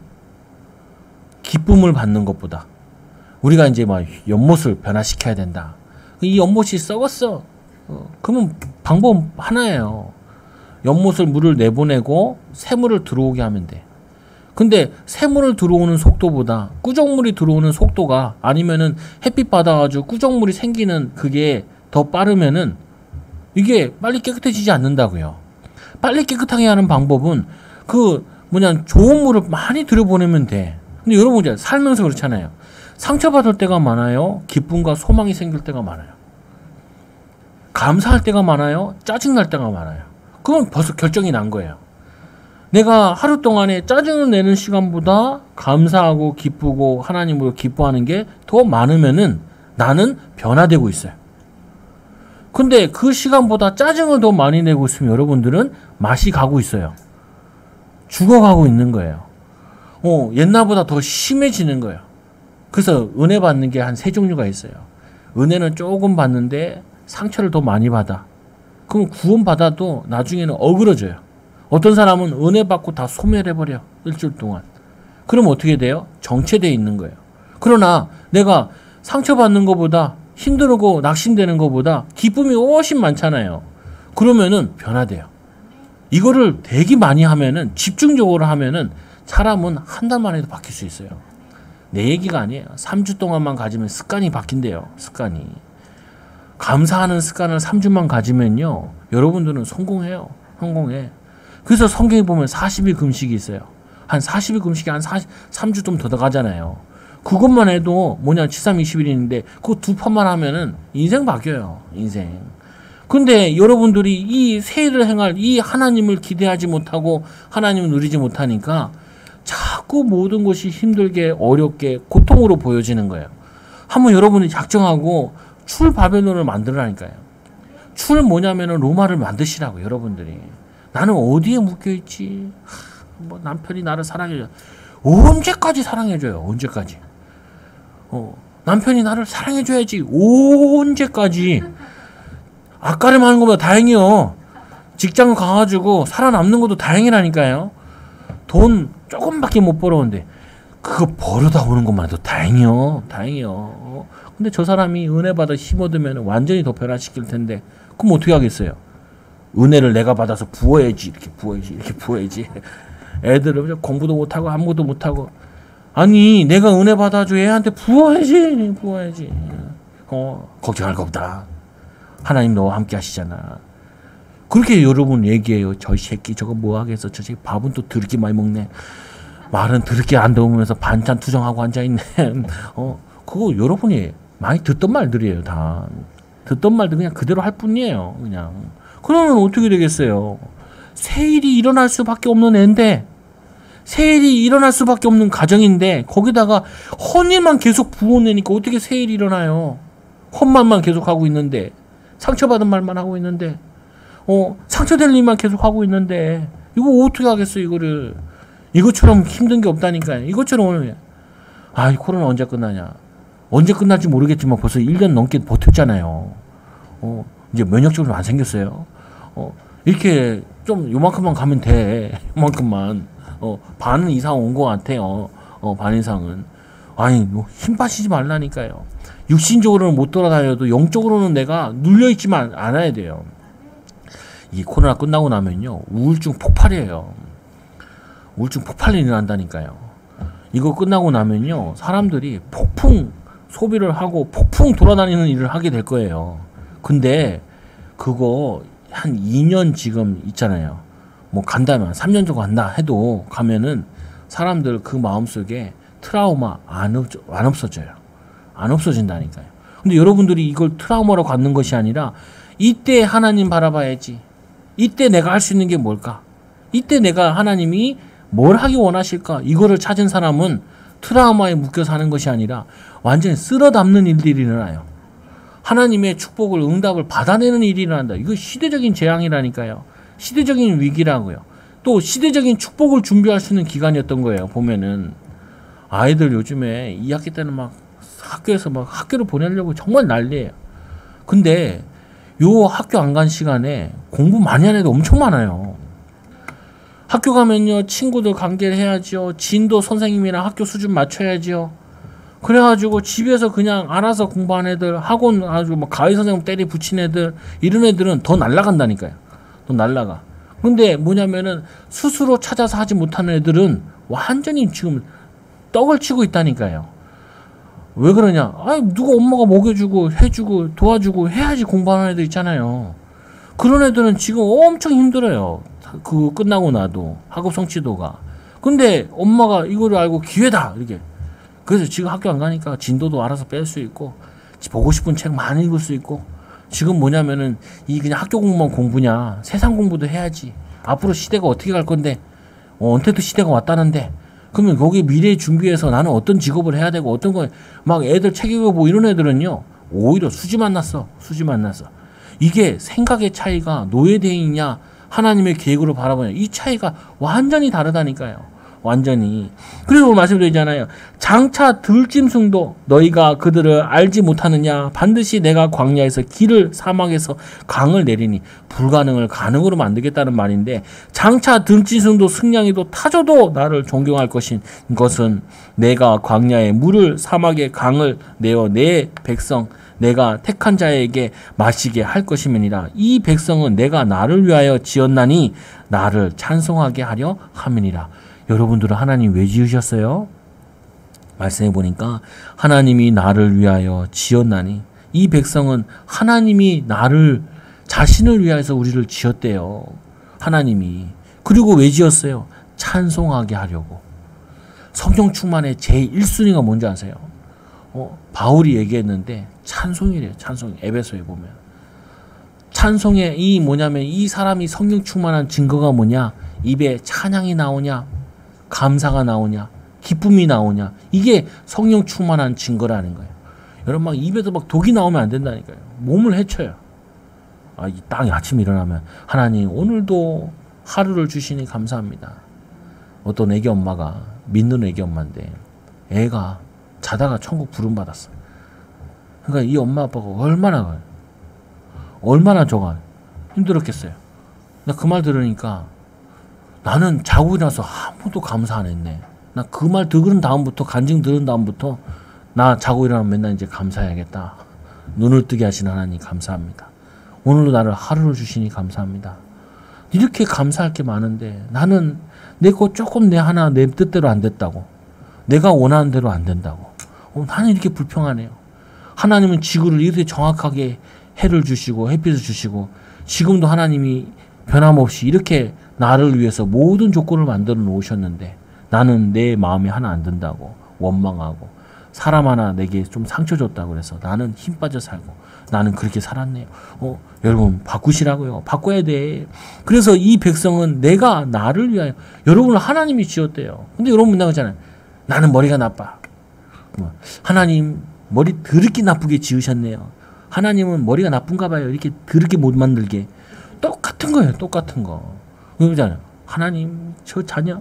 S1: 기쁨을 받는 것보다. 우리가 이제 막 연못을 변화시켜야 된다. 이 연못이 썩었어. 그러면 방법 하나예요. 연못을 물을 내보내고 새물을 들어오게 하면 돼. 근데 새물을 들어오는 속도보다 꾸정물이 들어오는 속도가, 아니면은 햇빛 받아가지고 꾸정물이 생기는 그게 더 빠르면은 이게 빨리 깨끗해지지 않는다고요. 빨리 깨끗하게 하는 방법은 좋은 물을 많이 들여보내면 돼. 근데 여러분 이제 살면서 그렇잖아요. 상처받을 때가 많아요. 기쁨과 소망이 생길 때가 많아요. 감사할 때가 많아요. 짜증날 때가 많아요. 그건 벌써 결정이 난 거예요. 내가 하루 동안에 짜증을 내는 시간보다 감사하고 기쁘고 하나님으로 기뻐하는 게 더 많으면은 나는 변화되고 있어요. 근데 그 시간보다 짜증을 더 많이 내고 있으면 여러분들은 맛이 가고 있어요. 죽어가고 있는 거예요. 옛날보다 더 심해지는 거예요. 그래서 은혜 받는 게 한 3종류가 있어요. 은혜는 조금 받는데 상처를 더 많이 받아. 그럼 구원 받아도 나중에는 어그러져요. 어떤 사람은 은혜 받고 다 소멸해버려. 일주일 동안. 그럼 어떻게 돼요? 정체되어 있는 거예요. 그러나 내가 상처받는 것보다, 힘들고 낙심되는 것보다 기쁨이 훨씬 많잖아요. 그러면은 변화돼요. 이거를 되게 많이 하면은, 집중적으로 하면은 사람은 한 달 만에도 바뀔 수 있어요. 내 얘기가 아니에요. 3주 동안만 가지면 습관이 바뀐대요. 습관이. 감사하는 습관을 3주만 가지면요, 여러분들은 성공해요. 성공해. 그래서 성경에 보면 40일 금식이 있어요. 한 40일 금식이 한 3주 좀 더 가잖아요. 그것만 해도 73-20일인데 그거 2판만 하면은 인생 바뀌어요. 인생. 근데 여러분들이 이 새 일을 행할 이 하나님을 기대하지 못하고 하나님을 누리지 못하니까 자꾸 모든 것이 힘들게, 어렵게, 고통으로 보여지는 거예요. 한번 여러분이 작정하고 출바벨론을 만들라니까요. 출 뭐냐면은 로마를 만드시라고. 여러분들이 나는 어디에 묶여있지? 남편이 나를 사랑해줘. 언제까지 사랑해줘요? 언제까지? 남편이 나를 사랑해줘야지. 언제까지? 아까름 하는 것보다 다행이요. 직장 가가지고 살아남는 것도 다행이라니까요. 돈 조금밖에 못 벌어오는데 그거 벌어다 오는 것만 해도 다행이요. 다행이요. 근데 저 사람이 은혜 받아 힘어두면 완전히 더 변화시킬 텐데, 그럼 어떻게 하겠어요? 은혜를 내가 받아서 부어야지. 이렇게 부어야지. 이렇게 부어야지. 애들은 공부도 못하고 아무것도 못하고. 아니, 내가 은혜 받아줘. 애한테 부어야지. 부어야지. 걱정할 거 없다. 하나님 너와 함께 하시잖아. 그렇게 여러분 얘기해요. 저 새끼 저거 뭐 하겠어. 저 새끼 밥은 또 더럽게 많이 먹네. 말은 더럽게 안 더우면서 반찬 투정하고 앉아있네. 그거 여러분이 많이 듣던 말들이에요. 다 듣던 말들 그냥 그대로 할 뿐이에요. 그냥. 그러면 어떻게 되겠어요? 세일이 일어날 수밖에 없는 애인데, 세일이 일어날 수밖에 없는 가정인데 거기다가 헛일만 계속 부어내니까 어떻게 세일이 일어나요? 헛말만 계속 하고 있는데, 상처받은 말만 하고 있는데, 상처될 일만 계속 하고 있는데, 이거 어떻게 하겠어요? 이거를. 이것처럼 힘든 게 없다니까요. 이것처럼 오늘 이 코로나 언제 끝나냐? 언제 끝날지 모르겠지만 벌써 1년 넘게 버텼잖아요. 이제 면역적으로 안 생겼어요. 이렇게 좀 요만큼만 가면 돼. 요만큼만. 반 이상 온 것 같아요. 반 이상은. 아니, 힘 빠지지 말라니까요. 육신적으로는 못 돌아다녀도 영적으로는 내가 눌려있지만 않아야 돼요. 이 코로나 끝나고 나면요. 우울증 폭발이에요. 우울증 폭발이 일어난다니까요. 이거 끝나고 나면요. 사람들이 폭풍 소비를 하고 폭풍 돌아다니는 일을 하게 될 거예요. 근데 그거 한 2년 지금 있잖아요. 뭐 간다면 3년 정도 간다 해도 가면은 사람들 그 마음속에 트라우마 안 없어져요. 안 없어진다니까요. 근데 여러분들이 이걸 트라우마로 갖는 것이 아니라 이때 하나님 바라봐야지. 이때 내가 할 수 있는 게 뭘까? 이때 내가 하나님이 뭘 하기 원하실까? 이거를 찾은 사람은 트라우마에 묶여 사는 것이 아니라 완전히 쓸어 담는 일들이 일어나요. 하나님의 축복을 응답을 받아내는 일이 일어난다. 이거 시대적인 재앙이라니까요. 시대적인 위기라고요. 또 시대적인 축복을 준비할 수 있는 기간이었던 거예요. 보면은 아이들 요즘에 2학기 때는 막 학교에서 막 학교를 보내려고 정말 난리예요. 근데 요 학교 안 간 시간에 공부 많이 하는 애들 엄청 많아요. 학교 가면요 친구들 관계를 해야죠. 진도 선생님이랑 학교 수준 맞춰야죠. 그래가지고 집에서 그냥 알아서 공부하는 애들, 학원 아주 뭐 가위 선생님 때리 붙인 애들, 이런 애들은 더 날아간다니까요. 더 날아가. 근데 뭐냐면은 스스로 찾아서 하지 못하는 애들은 완전히 지금 떡을 치고 있다니까요. 왜 그러냐? 누가 엄마가 먹여주고 해주고 도와주고 해야지 공부하는 애들 있잖아요. 그런 애들은 지금 엄청 힘들어요. 그 끝나고 나도 학업 성취도가. 근데 엄마가 이거를 알고 기회다 이렇게. 그래서 지금 학교 안 가니까 진도도 알아서 뺄 수 있고 보고 싶은 책 많이 읽을 수 있고 지금 뭐냐면은 이 그냥 학교 공부만 공부냐 세상 공부도 해야지. 앞으로 시대가 어떻게 갈 건데 언제도 시대가 왔다는데 그러면 거기 미래 준비해서 나는 어떤 직업을 해야 되고 어떤 거 막 애들 책 읽어보고 이런 애들은요 오히려 수지 만났어. 이게 생각의 차이가 노예대행이냐 하나님의 계획으로 바라보냐 이 차이가 완전히 다르다니까요. 완전히. 그리고 말씀드리잖아요. 장차 들짐승도 너희가 그들을 알지 못하느냐. 반드시 내가 광야에서 길을 사막에서 강을 내리니 불가능을 가능으로 만들겠다는 말인데 장차 들짐승도 승냥이도 타조도 나를 존경할 것인 것은 내가 광야에 물을 사막에 강을 내어 내 백성 내가 택한 자에게 마시게 할 것임이니라. 이 백성은 내가 나를 위하여 지었나니 나를 찬송하게 하려 함이니라. 여러분들은 하나님 왜 지으셨어요? 말씀해 보니까 하나님이 나를 위하여 지었나니 이 백성은 하나님이 나를 자신을 위하여서 우리를 지었대요. 하나님이. 그리고 왜 지었어요? 찬송하게 하려고. 성령 충만의 제1순위가 뭔지 아세요? 바울이 얘기했는데 찬송이래요. 찬송. 에베소에 보면. 찬송의 이 뭐냐면 이 사람이 성령 충만한 증거가 뭐냐? 입에 찬양이 나오냐? 감사가 나오냐? 기쁨이 나오냐? 이게 성령 충만한 증거라는 거예요. 여러분 막 입에서 막 독이 나오면 안 된다니까요. 몸을 해쳐요. 이 땅이 아침에 일어나면 하나님 오늘도 하루를 주시니 감사합니다. 어떤 애기 엄마가 믿는 애기 엄마인데 애가 자다가 천국 부름 받았어. 그러니까 이 엄마 아빠가 얼마나 저가 힘들었겠어요. 나 그 말 들으니까 나는 자고 일어나서 아무도 감사 안 했네. 나 그 말 들은 다음부터 간증 들은 다음부터 나 자고 일어나면 맨날 이제 감사해야겠다. 눈을 뜨게 하신 하나님 감사합니다. 오늘도 나를 하루를 주시니 감사합니다. 이렇게 감사할 게 많은데 나는 내 거 조금 내 하나 내 뜻대로 안 됐다고. 내가 원하는 대로 안 된다고. 나는 이렇게 불평하네요. 하나님은 지구를 이렇게 정확하게 해를 주시고 햇빛을 주시고 지금도 하나님이 변함없이 이렇게 나를 위해서 모든 조건을 만들어 놓으셨는데 나는 내 마음에 하나 안 든다고 원망하고 사람 하나 내게 좀 상처 줬다고 그래서 나는 힘 빠져 살고 나는 그렇게 살았네요. 여러분 바꾸시라고요. 바꿔야 돼. 그래서 이 백성은 내가 나를 위하여 여러분을 하나님이 지었대요. 근데 여러분 나오잖아요. 나는 머리가 나빠. 하나님 머리 더럽게 나쁘게 지으셨네요. 하나님은 머리가 나쁜가 봐요. 이렇게 더럽게 못 만들게. 똑같은 거예요. 똑같은 거. 그러잖아요. 하나님 저 자녀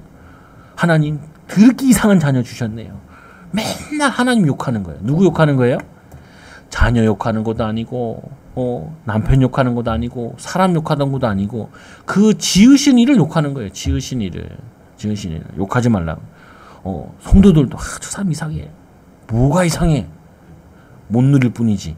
S1: 하나님 더럽게 이상한 자녀 주셨네요. 맨날 하나님 욕하는 거예요. 누구 욕하는 거예요? 자녀 욕하는 것도 아니고 남편 욕하는 것도 아니고 사람 욕하던 것도 아니고 그 지으신 이를 욕하는 거예요. 지으신 이를 욕하지 말라고. 성도들도 저 사람 이상해. 뭐가 이상해? 못 누릴 뿐이지.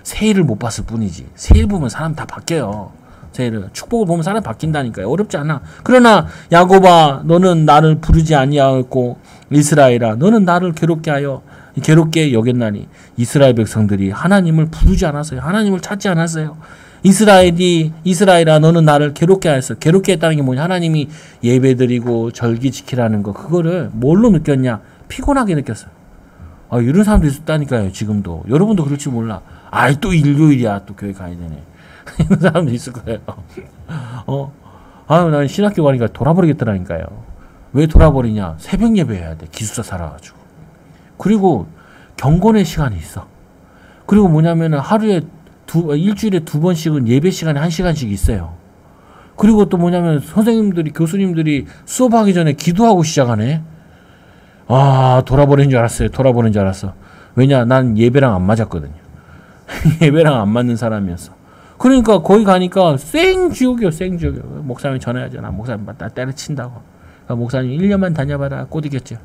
S1: 세일을 못 봤을 뿐이지. 세일 보면 사람 다 바뀌어요. 세일을 축복을 보면 사람 바뀐다니까요. 어렵지 않아. 그러나 야곱아 너는 나를 부르지 아니하였고 이스라엘아 너는 나를 괴롭게 여겼나니 이스라엘 백성들이 하나님을 부르지 않았어요. 하나님을 찾지 않았어요. 이스라엘아 너는 나를 괴롭게 하였어. 괴롭게 했다는 게 뭐냐? 하나님이 예배드리고 절기 지키라는 거 그거를 뭘로 느꼈냐? 피곤하게 느꼈어요. 이런 사람도 있었다니까요. 지금도 여러분도 그럴지 몰라. 또 일요일이야. 또 교회 가야 되네. 이런 사람도 있을 거예요. 난 신학교 가니까 돌아버리겠더라니까요. 왜 돌아버리냐? 새벽 예배해야 돼. 기숙사 살아가지고. 그리고 경건의 시간이 있어. 그리고 뭐냐면은 일주일에 2번씩은 예배 시간에 1시간씩 있어요. 그리고 또 뭐냐면 교수님들이 수업하기 전에 기도하고 시작하네. 돌아버린 줄 알았어. 왜냐? 난 예배랑 안 맞았거든요. 예배랑 안 맞는 사람이었어. 그러니까 거기 가니까 생지옥이요. 목사님 전화하잖아. 목사님 나 때려친다고. 그러니까 목사님 1년만 다녀봐라. 못 이겼죠.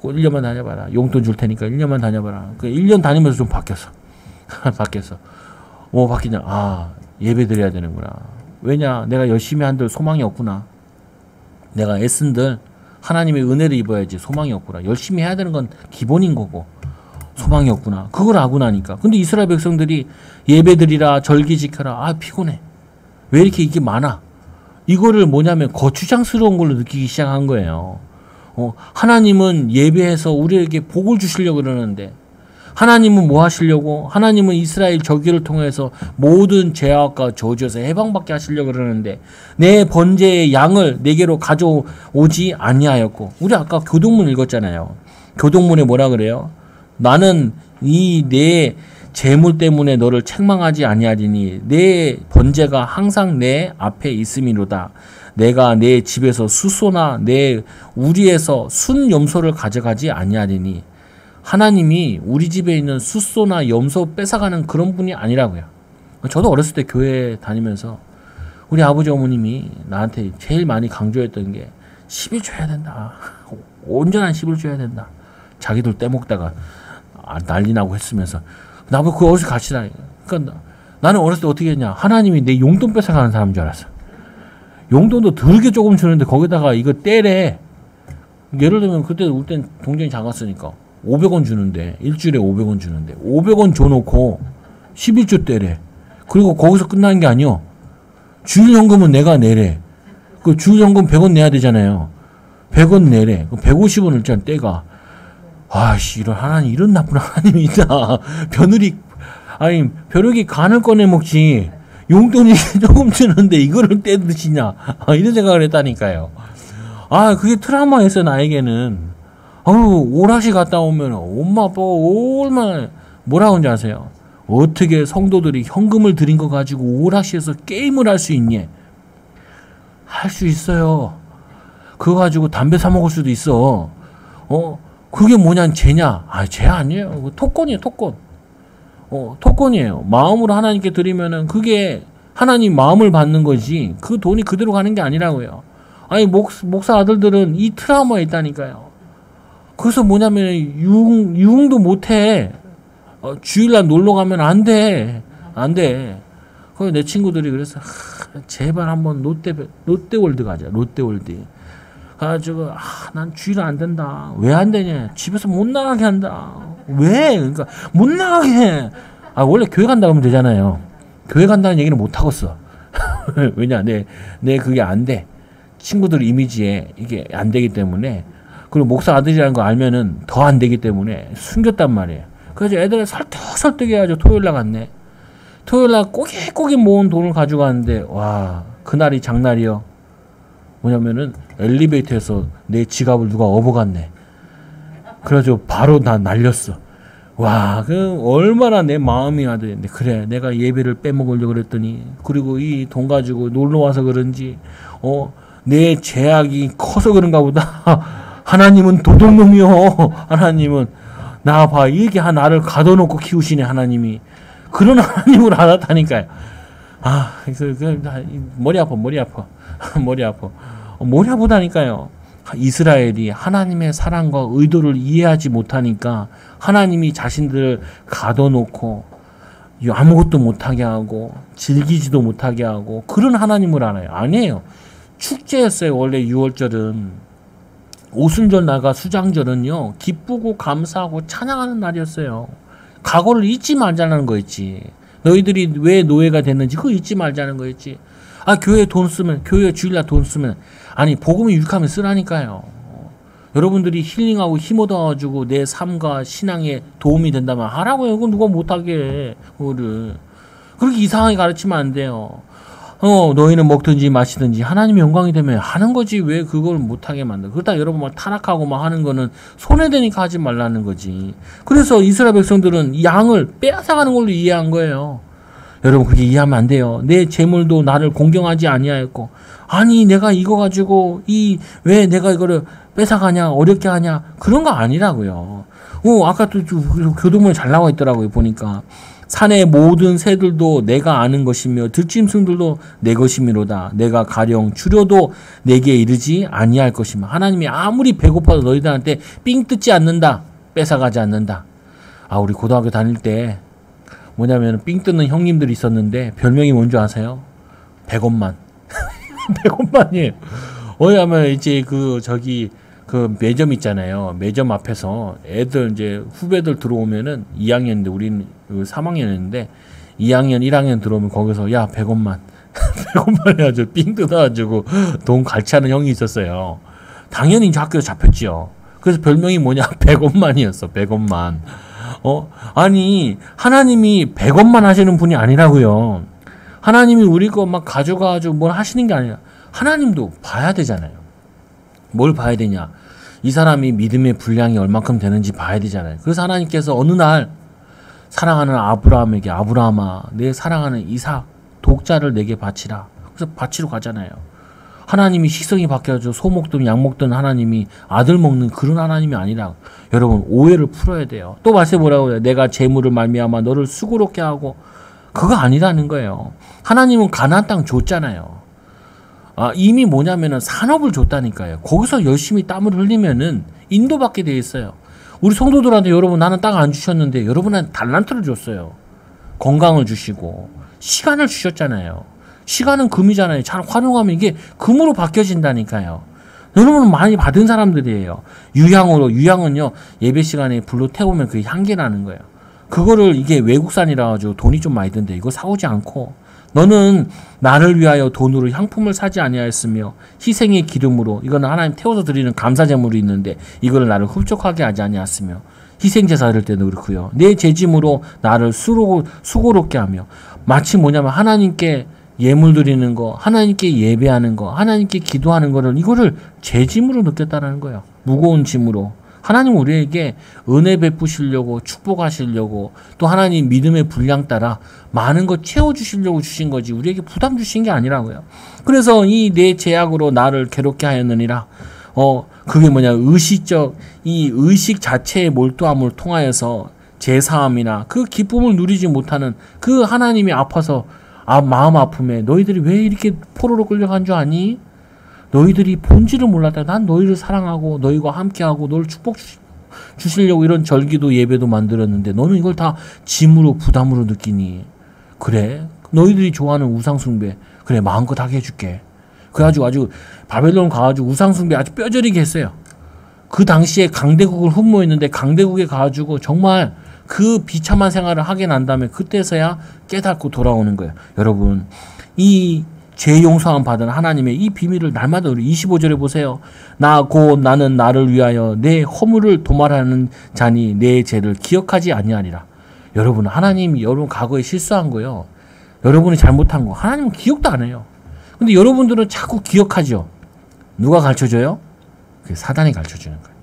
S1: 1년만 다녀봐라. 용돈 줄 테니까 1년만 다녀봐라. 1년 다니면서 좀 바뀌었어. 바뀌냐. 예배 드려야 되는구나. 왜냐? 내가 열심히 한들 소망이 없구나. 내가 애쓴들 하나님의 은혜를 입어야지 소망이 없구나. 열심히 해야 되는 건 기본인 거고 소망이 없구나. 그걸 알고 나니까. 근데 이스라엘 백성들이 예배 드리라 절기 지켜라. 피곤해. 왜 이렇게 이게 많아? 이거를 뭐냐면 거추장스러운 걸로 느끼기 시작한 거예요. 하나님은 예배해서 우리에게 복을 주시려고 그러는데 하나님은 뭐 하시려고? 하나님은 이스라엘 절기를 통해서 모든 죄악과 저주에서 해방받게 하시려고 그러는데 내 번제의 양을 내게로 가져오지 아니하였고 우리 아까 교동문 읽었잖아요. 교동문에 뭐라 그래요? 나는 이 내 재물 때문에 너를 책망하지 아니하리니 내 번제가 항상 내 앞에 있음이로다. 내가 내 집에서 숫소나 내 우리에서 순 염소를 가져가지 아니하리니 하나님이 우리 집에 있는 숫소나 염소 뺏어가는 그런 분이 아니라고요. 저도 어렸을 때 교회 다니면서 우리 아버지 어머님이 나한테 제일 많이 강조했던 게 10일 줘야 된다. 온전한 10일 줘야 된다. 자기들 떼먹다가 난리 나고 했으면서 나보고 그 어디서 같이 다니까. 그러니까 나는 어렸을 때 어떻게 했냐. 하나님이 내 용돈 뺏어가는 사람인 줄 알았어. 용돈도 더럽게 조금 주는데 거기다가 이거 떼래. 예를 들면 그때 우리 땐 동전이 작았으니까 500원 주는데 일주일에 500원 주는데 500원 줘놓고 11조 떼래. 그리고 거기서 끝나는 게 아니요. 주일 현금은 내가 내래. 그 주일 현금 100원 내야 되잖아요. 100원 내래. 150원을 일단 떼가. 이런 하나님, 이런 나쁜 하나님이 있다. 벼룩이 간을 꺼내 먹지. 용돈이 조금 주는데 이거를 떼드시냐. 이런 생각을 했다니까요. 그게 트라우마였어요, 나에게는. 오락실 갔다 오면 엄마, 아빠가 얼마나 뭐라고 하는지 아세요? 어떻게 성도들이 현금을 들인 거 가지고 오락실에서 게임을 할 수 있니? 할 수 있어요. 그거 가지고 담배 사 먹을 수도 있어. 그게 뭐냐, 죄냐? 죄 아니에요. 토권이에요, 토권. 토권이에요. 마음으로 하나님께 드리면은 그게 하나님 마음을 받는 거지. 그 돈이 그대로 가는 게 아니라고요. 목사 아들들은 이 트라우마에 있다니까요. 그래서 뭐냐면 유흥도 못해. 주일날 놀러 가면 안 돼. 그래서 내 친구들이 그래서 제발 한번 롯데월드 가자. 롯데월드. 가지고 난 주일 안 된다. 왜 안 되냐? 집에서 못 나가게 한다. 왜? 그러니까 못 나가게 해. 원래 교회 간다 그러면 되잖아요. 교회 간다는 얘기는 못 하겠어. 왜냐, 내 그게 안 돼. 친구들 이미지에 이게 안 되기 때문에. 그리고 목사 아들이라는 거 알면은 더 안 되기 때문에 숨겼단 말이에요. 그래서 애들을 설득해야죠. 토요일 날 갔네. 토요일 날 꼬깃꼬깃 모은 돈을 가져가는데, 와, 그날이 장날이요. 뭐냐면은 엘리베이터에서 내 지갑을 누가 업어갔네. 그래가지고 바로 나 날렸어. 와, 그 얼마나 내 마음이 아들인데, 그래, 내가 예배를 빼먹으려고 그랬더니, 그리고 이 돈 가지고 놀러 와서 그런지, 내 죄악이 커서 그런가 보다. 하나님은 도둑놈이요. 하나님은 나 봐, 이렇게 나를 가둬놓고 키우시네. 하나님이 그런 하나님을 알았다니까요. 머리 아파. 머리 아프다니까요. 이스라엘이 하나님의 사랑과 의도를 이해하지 못하니까 하나님이 자신들을 가둬놓고 아무것도 못하게 하고 즐기지도 못하게 하고 그런 하나님을 알아요. 아니에요. 축제였어요. 원래 6월절은. 오순절 나가 수장절은요, 기쁘고 감사하고 찬양하는 날이었어요. 과거를 잊지 말자는 거였지. 너희들이 왜 노예가 됐는지 그거 잊지 말자는 거였지. 교회 돈 쓰면, 교회 주일날 돈 쓰면, 복음이 유익하면 쓰라니까요. 여러분들이 힐링하고 힘 얻어가지고 내 삶과 신앙에 도움이 된다면 하라고요. 그건 누가 못하게 해, 그거를. 그렇게 이상하게 가르치면 안 돼요. 너희는 먹든지 마시든지 하나님의 영광이 되면 하는 거지 왜 그걸 못하게 만들어. 그러다 여러분 막 타락하고 막 하는 거는 손해되니까 하지 말라는 거지. 그래서 이스라엘 백성들은 양을 빼앗아가는 걸로 이해한 거예요. 여러분 그렇게 이해하면 안 돼요. 내 재물도 나를 공경하지 아니하였고, 내가 이거 가지고 왜 내가 이거를 뺏어가냐 어렵게 하냐 그런 거 아니라고요. 아까 또 교도문에 잘 나와 있더라고요. 보니까 산의 모든 새들도 내가 아는 것이며 들짐승들도 내 것이미로다. 내가 가령 주려도 내게 이르지 아니할 것이며. 하나님이 아무리 배고파도 너희들한테 삥 뜯지 않는다. 뺏어가지 않는다. 우리 고등학교 다닐 때 뭐냐면 삥 뜯는 형님들이 있었는데 별명이 뭔지 아세요? 100원만. 100원만이에요. 왜냐면 이제 그 매점 있잖아요. 매점 앞에서 애들 이제 후배들 들어오면은 2학년인데 우리는 3학년이었는데 2학년 1학년 들어오면 거기서 100원만 100원만 해가지고 삥 뜯어가지고 돈 갈취하는 형이 있었어요. 당연히 이제 학교에 잡혔지요. 그래서 별명이 뭐냐 100원만이었어. 100원만. 하나님이 100원만 하시는 분이 아니라고요. 하나님이 우리 거 막 가져가가지고 뭘 하시는 게 아니라 하나님도 봐야 되잖아요. 뭘 봐야 되냐? 이 사람이 믿음의 분량이 얼만큼 되는지 봐야 되잖아요. 그래서 하나님께서 어느 날 사랑하는 아브라함에게 아브라함아 내 사랑하는 이삭 독자를 내게 바치라. 그래서 바치러 가잖아요. 하나님이 식성이 바뀌어서 소 먹든 양 먹든 하나님이 아들 먹는 그런 하나님이 아니라 여러분 오해를 풀어야 돼요. 또 말씀해 뭐라고 해요? 내가 재물을 말미암아 너를 수고롭게 하고 그거 아니라는 거예요. 하나님은 가나안 땅 줬잖아요. 이미 뭐냐면은 산업을 줬다니까요. 거기서 열심히 땀을 흘리면은 인도받게 돼 있어요. 우리 성도들한테 여러분 나는 땅 안 주셨는데 여러분한테 달란트를 줬어요. 건강을 주시고 시간을 주셨잖아요. 시간은 금이잖아요. 잘 활용하면 이게 금으로 바뀌어진다니까요. 여러분은 많이 받은 사람들이에요. 유향은요 예배 시간에 불로 태우면 그게 향기 나는 거예요. 그거를 이게 외국산이라 가지고 돈이 좀 많이 든데 이거 사오지 않고 너는 나를 위하여 돈으로 향품을 사지 아니하였으며 희생의 기름으로 이거는 하나님 태워서 드리는 감사제물이 있는데 이거를 나를 흡족하게 하지 아니하였으며 희생제사 드릴 때도 그렇고요. 내 재짐으로 나를 수고롭게 하며 마치 뭐냐면 하나님께 예물 드리는 거, 하나님께 예배하는 거, 하나님께 기도하는 거를 이거를 재짐으로 느꼈다는 거예요. 무거운 짐으로. 하나님 우리에게 은혜 베푸시려고 축복하시려고 또 하나님 믿음의 분량 따라 많은 것 채워주시려고 주신 거지 우리에게 부담 주신 게 아니라고요. 그래서 이 내 죄악으로 나를 괴롭게 하였느니라. 그게 뭐냐 이 의식 자체의 몰두함을 통하여서 제사함이나 그 기쁨을 누리지 못하는 그 하나님이 아파서 마음 아픔에 너희들이 왜 이렇게 포로로 끌려간 줄 아니? 너희들이 본질을 몰랐다. 난 너희를 사랑하고 너희와 함께하고 너를 축복 주시려고 이런 절기도 예배도 만들었는데 너는 이걸 다 짐으로 부담으로 느끼니. 그래 너희들이 좋아하는 우상숭배 그래 마음껏 하게 해줄게. 그래가지고 아주 바벨론 가가지고 우상숭배 아주 뼈저리게 했어요. 그 당시에 강대국을 흠모했는데 강대국에 가가지고 정말 그 비참한 생활을 하게 난 다음에 그때서야 깨닫고 돌아오는 거예요. 여러분, 이 죄 용서함 받은 하나님의 이 비밀을 날마다 우리 25절에 보세요. 나는 나를 위하여 내 허물을 도말하는 자니 내 죄를 기억하지 아니하리라. 여러분, 하나님이 여러분 과거에 실수한 거요, 여러분이 잘못한 거 하나님은 기억도 안 해요. 근데 여러분들은 자꾸 기억하죠. 누가 가르쳐줘요? 그게 사단이 가르쳐주는 거예요.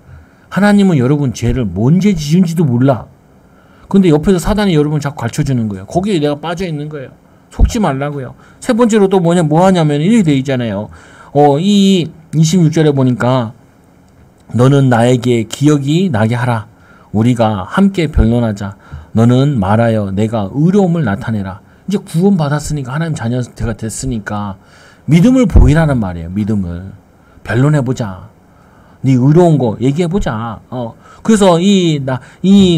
S1: 하나님은 여러분 죄를 뭔 죄 지은지도 몰라. 근데 옆에서 사단이 여러분 자꾸 가르쳐주는 거예요. 거기에 내가 빠져 있는 거예요. 속지 말라고요. 세 번째로 또 뭐 하냐면 이렇게 돼 있잖아요. 이 26절에 보니까 너는 나에게 기억이 나게 하라. 우리가 함께 변론하자. 너는 말하여 내가 의로움을 나타내라. 이제 구원 받았으니까, 하나님 자녀가 됐으니까 믿음을 보이라는 말이에요. 믿음을 변론해보자. 네 의로운 거 얘기해보자. 그래서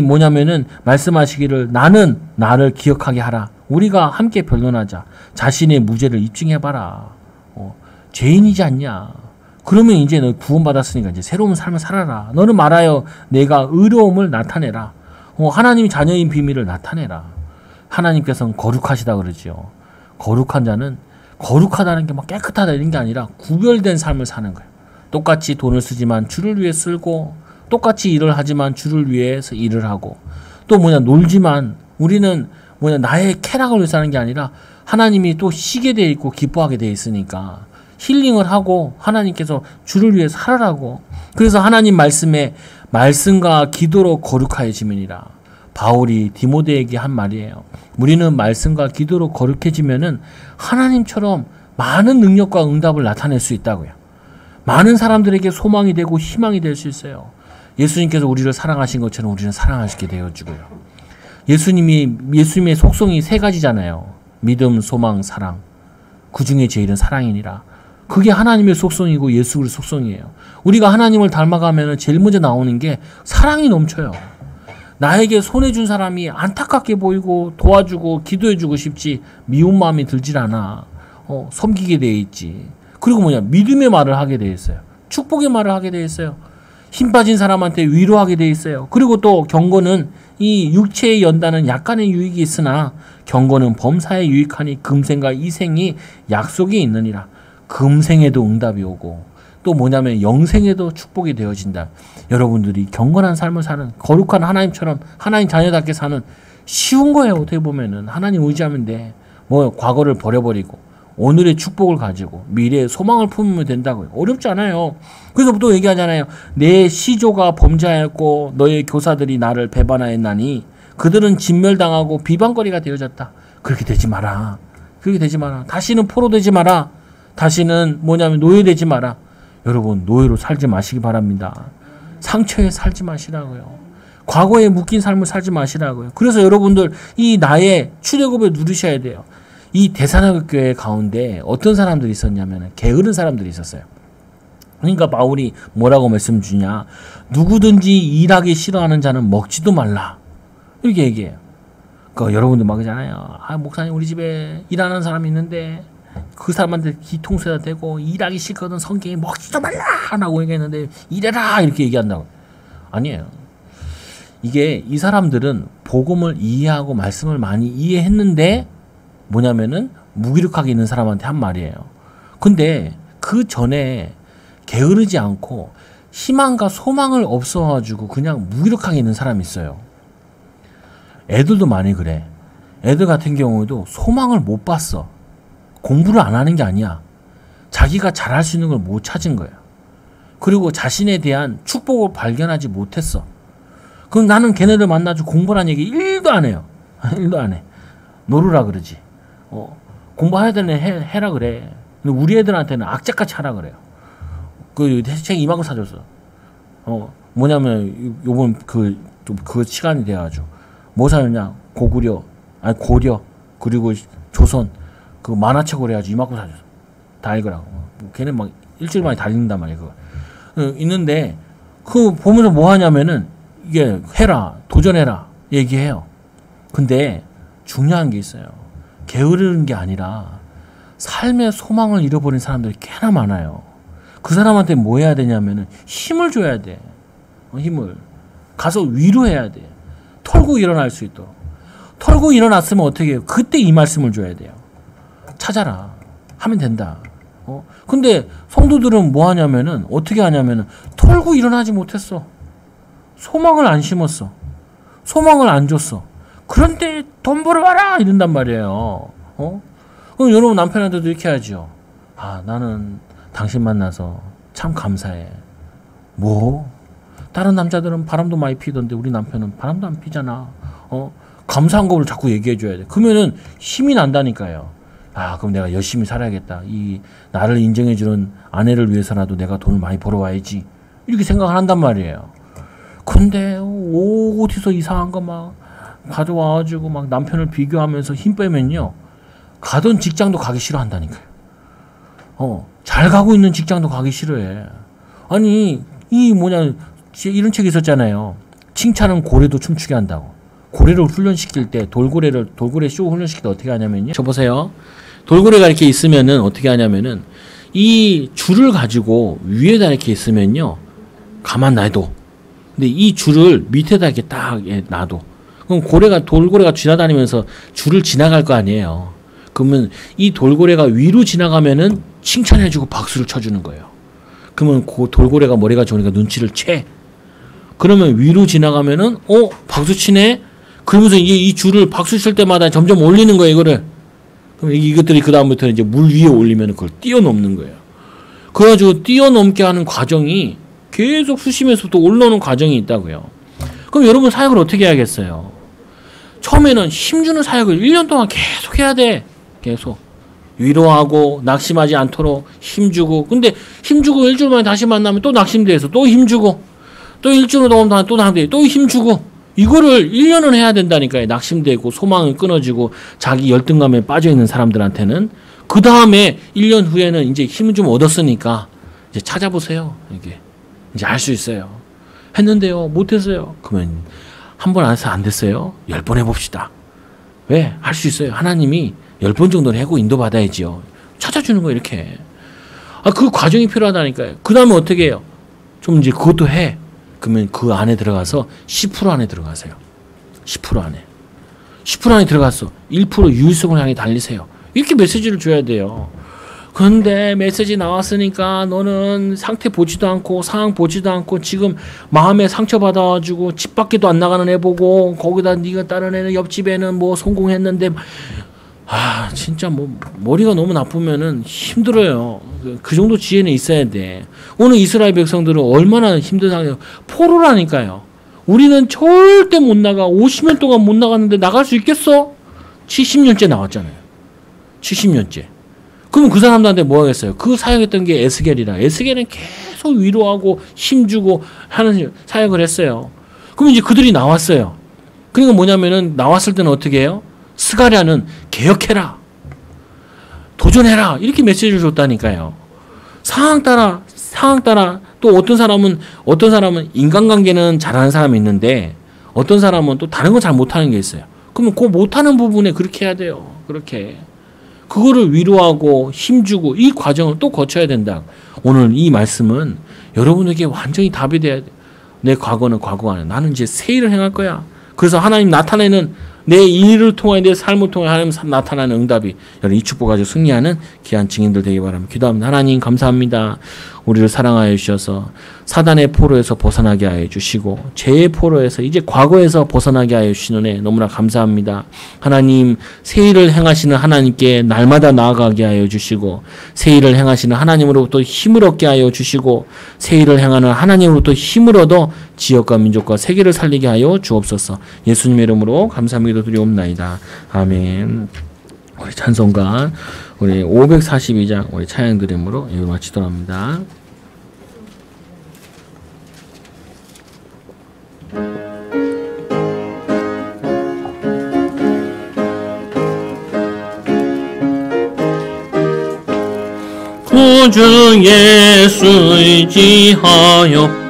S1: 뭐냐면은 말씀하시기를 나는 나를 기억하게 하라. 우리가 함께 변론하자. 자신의 무죄를 입증해봐라. 죄인이지 않냐. 그러면 이제 너 구원받았으니까 이제 새로운 삶을 살아라. 너는 말하여 내가 의로움을 나타내라. 하나님이 자녀인 비밀을 나타내라. 하나님께서는 거룩하시다 그러지요. 거룩한 자는, 거룩하다는 게 막 깨끗하다 이런 게 아니라 구별된 삶을 사는 거예요. 똑같이 돈을 쓰지만 주를 위해 쓰고, 똑같이 일을 하지만 주를 위해서 일을 하고, 또 놀지만 우리는 나의 쾌락을 위해서 하는 게 아니라 하나님이 또 쉬게 돼 있고 기뻐하게 돼 있으니까 힐링을 하고 하나님께서 주를 위해 살아라고. 그래서 하나님 말씀에 말씀과 기도로 거룩하여지면이라. 바울이 디모데에게 한 말이에요. 우리는 말씀과 기도로 거룩해지면은 하나님처럼 많은 능력과 응답을 나타낼 수 있다고요. 많은 사람들에게 소망이 되고 희망이 될 수 있어요. 예수님께서 우리를 사랑하신 것처럼 우리는 사랑하시게 되어주고요. 예수님의 속성이 세 가지잖아요. 믿음, 소망, 사랑. 그 중에 제일은 사랑이니라. 그게 하나님의 속성이고 예수 그리스도의 속성이에요. 우리가 하나님을 닮아가면 제일 먼저 나오는 게 사랑이 넘쳐요. 나에게 손해준 사람이 안타깝게 보이고 도와주고 기도해주고 싶지 미운 마음이 들질 않아. 섬기게 돼 있지. 그리고 믿음의 말을 하게 돼 있어요. 축복의 말을 하게 돼 있어요. 힘 빠진 사람한테 위로하게 돼 있어요. 그리고 또 경건은 이 육체의 연단은 약간의 유익이 있으나 경건은 범사에 유익하니 금생과 이생이 약속이 있느니라. 금생에도 응답이 오고 또 영생에도 축복이 되어진다. 여러분들이 경건한 삶을 사는, 거룩한 하나님처럼 하나님 자녀답게 사는, 쉬운 거예요. 어떻게 보면은 하나님 의지하면 돼. 과거를 버려버리고 오늘의 축복을 가지고 미래의 소망을 품으면 된다고요. 어렵지 않아요. 그래서 또 얘기하잖아요. 내 시조가 범죄하였고 너의 교사들이 나를 배반하였나니 그들은 진멸당하고 비방거리가 되어졌다. 그렇게 되지 마라. 그렇게 되지 마라. 다시는 포로되지 마라. 다시는 노예되지 마라. 여러분, 노예로 살지 마시기 바랍니다. 상처에 살지 마시라고요. 과거에 묶인 삶을 살지 마시라고요. 그래서 여러분들 이 나의 출애굽을 누리셔야 돼요. 이 데살로니가 교회 가운데 어떤 사람들이 있었냐면 게으른 사람들이 있었어요. 그러니까 바울이 뭐라고 말씀 주냐? 누구든지 일하기 싫어하는 자는 먹지도 말라. 이렇게 얘기해요. 여러분들 막이잖아요. 목사님 우리 집에 일하는 사람이 있는데 그 사람한테 뒤통수에다 대고 일하기 싫거든 성경에 먹지도 말라 라고 얘기했는데 일해라 이렇게 얘기한다고. 아니에요. 이게 이 사람들은 복음을 이해하고 말씀을 많이 이해했는데 무기력하게 있는 사람한테 한 말이에요. 근데 그 전에 게으르지 않고 희망과 소망을 없어가지고 그냥 무기력하게 있는 사람이 있어요. 애들도 많이 그래. 애들 같은 경우에도 소망을 못 봤어. 공부를 안 하는 게 아니야. 자기가 잘할 수 있는 걸 못 찾은 거야. 그리고 자신에 대한 축복을 발견하지 못했어. 그럼 나는 걔네들 만나서 공부란 얘기 1도 안 해요. 1도 안 해. 놀으라 그러지. 공부해야 되는 해라 그래. 근데 우리 애들한테는 악착같이 하라 그래요. 책 이만큼 사줬어. 요번 그 시간이 돼가지고 뭐 사줬냐? 고구려, 고려, 그리고 조선 만화책을 해가지고 이만큼 사줬어. 다 읽으라고. 걔는 일주일 만에 다 읽는단 말이야 그거. 있는데 보면서 뭐 하냐면은 이게 해라, 도전해라 얘기해요. 근데 중요한 게 있어요. 게으르는 게 아니라 삶의 소망을 잃어버린 사람들이 꽤나 많아요. 그 사람한테 뭐 해야 되냐면은 힘을 줘야 돼. 힘을. 가서 위로해야 돼. 털고 일어날 수 있도록. 털고 일어났으면 어떻게 해요? 그때 이 말씀을 줘야 돼요. 찾아라. 하면 된다. 근데 성도들은 뭐 하냐면은, 어떻게 하냐면은, 털고 일어나지 못했어. 소망을 안 심었어. 소망을 안 줬어. 그런데 돈 벌어와라! 이런단 말이에요. 그럼 여러분 남편한테도 이렇게 하죠. 나는 당신 만나서 참 감사해. 뭐? 다른 남자들은 바람도 많이 피던데 우리 남편은 바람도 안 피잖아. 감사한 거를 자꾸 얘기해 줘야 돼. 그러면은 힘이 난다니까요. 그럼 내가 열심히 살아야겠다. 이 나를 인정해 주는 아내를 위해서라도 내가 돈을 많이 벌어와야지. 이렇게 생각을 한단 말이에요. 근데 어디서 이상한 거 막 가져와가지고 막 남편을 비교하면서 힘 빼면요. 가던 직장도 가기 싫어한다니까요. 잘 가고 있는 직장도 가기 싫어해. 아니 이런 책이 있었잖아요. 칭찬은 고래도 춤추게 한다고. 고래를 훈련시킬 때 돌고래 쇼 훈련시킬 때 어떻게 하냐면요. 저 보세요. 돌고래가 이렇게 있으면은 어떻게 하냐면은 이 줄을 가지고 위에다 이렇게 있으면요. 가만 놔둬. 근데 이 줄을 밑에다 이렇게 딱 놔둬. 그럼 돌고래가 지나다니면서 줄을 지나갈 거 아니에요. 그러면 이 돌고래가 위로 지나가면은 칭찬해주고 박수를 쳐주는 거예요. 그러면 그 돌고래가 머리가 좋으니까 눈치를 채. 그러면 위로 지나가면은 박수 치네. 그러면서 이 줄을 박수 칠 때마다 점점 올리는 거예요, 이거를. 그럼 이것들이 그다음부터 이제 물 위에 올리면 그걸 뛰어넘는 거예요. 그래가지고 뛰어넘게 하는 과정이 계속 수심에서부터 올라오는 과정이 있다고요. 그럼 여러분 사역을 어떻게 해야겠어요? 처음에는 힘주는 사역을 1년 동안 계속 해야 돼. 계속. 위로하고 낙심하지 않도록 힘주고. 근데 힘주고 일주일 만에 다시 만나면 또 낙심돼서 또 힘주고. 또 일주일 동안 또 낙심돼. 또 힘주고. 이거를 1년은 해야 된다니까요. 낙심되고 소망을 끊어지고 자기 열등감에 빠져있는 사람들한테는. 그 다음에 1년 후에는 이제 힘을 좀 얻었으니까 이제 찾아보세요. 이게. 이제 알 수 있어요. 했는데요. 못했어요. 그러면 한 번 안 해서 안 됐어요. 10번 해봅시다. 왜? 할 수 있어요. 하나님이 10번 정도는 하고 인도받아야지요. 찾아주는 거예요. 이렇게. 그 과정이 필요하다니까요. 그 다음에 어떻게 해요? 좀 이제 그것도 해. 그러면 그 안에 들어가서 10% 안에 들어가세요. 10% 안에. 10% 안에 들어갔어. 1% 유일성을 향해 달리세요. 이렇게 메시지를 줘야 돼요. 그런데 메시지 나왔으니까 너는 상태 보지도 않고 상황 보지도 않고 지금 마음에 상처받아가지고 집 밖에도 안 나가는 애 보고 거기다 네가 다른 애는 옆집 애는 뭐 성공했는데 진짜 뭐 머리가 너무 나쁘면은 힘들어요. 그 정도 지혜는 있어야 돼. 오늘 이스라엘 백성들은 얼마나 힘든 상황이에요. 포로라니까요. 우리는 절대 못 나가. 50년 동안 못 나갔는데 나갈 수 있겠어? 70년째 나왔잖아요. 70년째. 그럼 그 사람들한테 뭐 하겠어요? 그 사역했던 게 에스겔이라. 에스겔은 계속 위로하고 힘주고 하는 사역을 했어요. 그럼 이제 그들이 나왔어요. 그러니까 뭐냐면은 나왔을 때는 어떻게 해요? 스가랴는 개혁해라. 도전해라. 이렇게 메시지를 줬다니까요. 상황 따라 또 어떤 사람은 인간관계는 잘하는 사람이 있는데 어떤 사람은 또 다른 거 잘 못하는 게 있어요. 그러면 그 못하는 부분에 그렇게 해야 돼요. 그렇게. 그거를 위로하고 힘주고 이 과정을 또 거쳐야 된다. 오늘 이 말씀은 여러분에게 완전히 답이 돼야 돼. 내 과거는 과거가 아니야. 나는 이제 새 일을 행할 거야. 그래서 하나님 나타내는 내 일을 통해 내 삶을 통해 하나님 나타나는 응답이 여러분 이 축복 가지고 승리하는 귀한 증인들 되기 바랍니다. 기도합니다. 하나님 감사합니다. 우리를 사랑하여 주셔서 사단의 포로에서 벗어나게 하여 주시고 죄의 포로에서 이제 과거에서 벗어나게 하여 주시는 애 너무나 감사합니다. 하나님 새 일을 행하시는 하나님께 날마다 나아가게 하여 주시고 새 일을 행하시는 하나님으로부터 힘을 얻게 하여 주시고 새 일을 행하는 하나님으로부터 힘을 얻어 지역과 민족과 세계를 살리게 하여 주옵소서. 예수님의 이름으로 감사합니다. 드리옵나이다. 아멘. 우리 찬송가 우리 542장 우리 찬양 드림으로 이걸 마치도록 합니다. 구주 예수 의지하여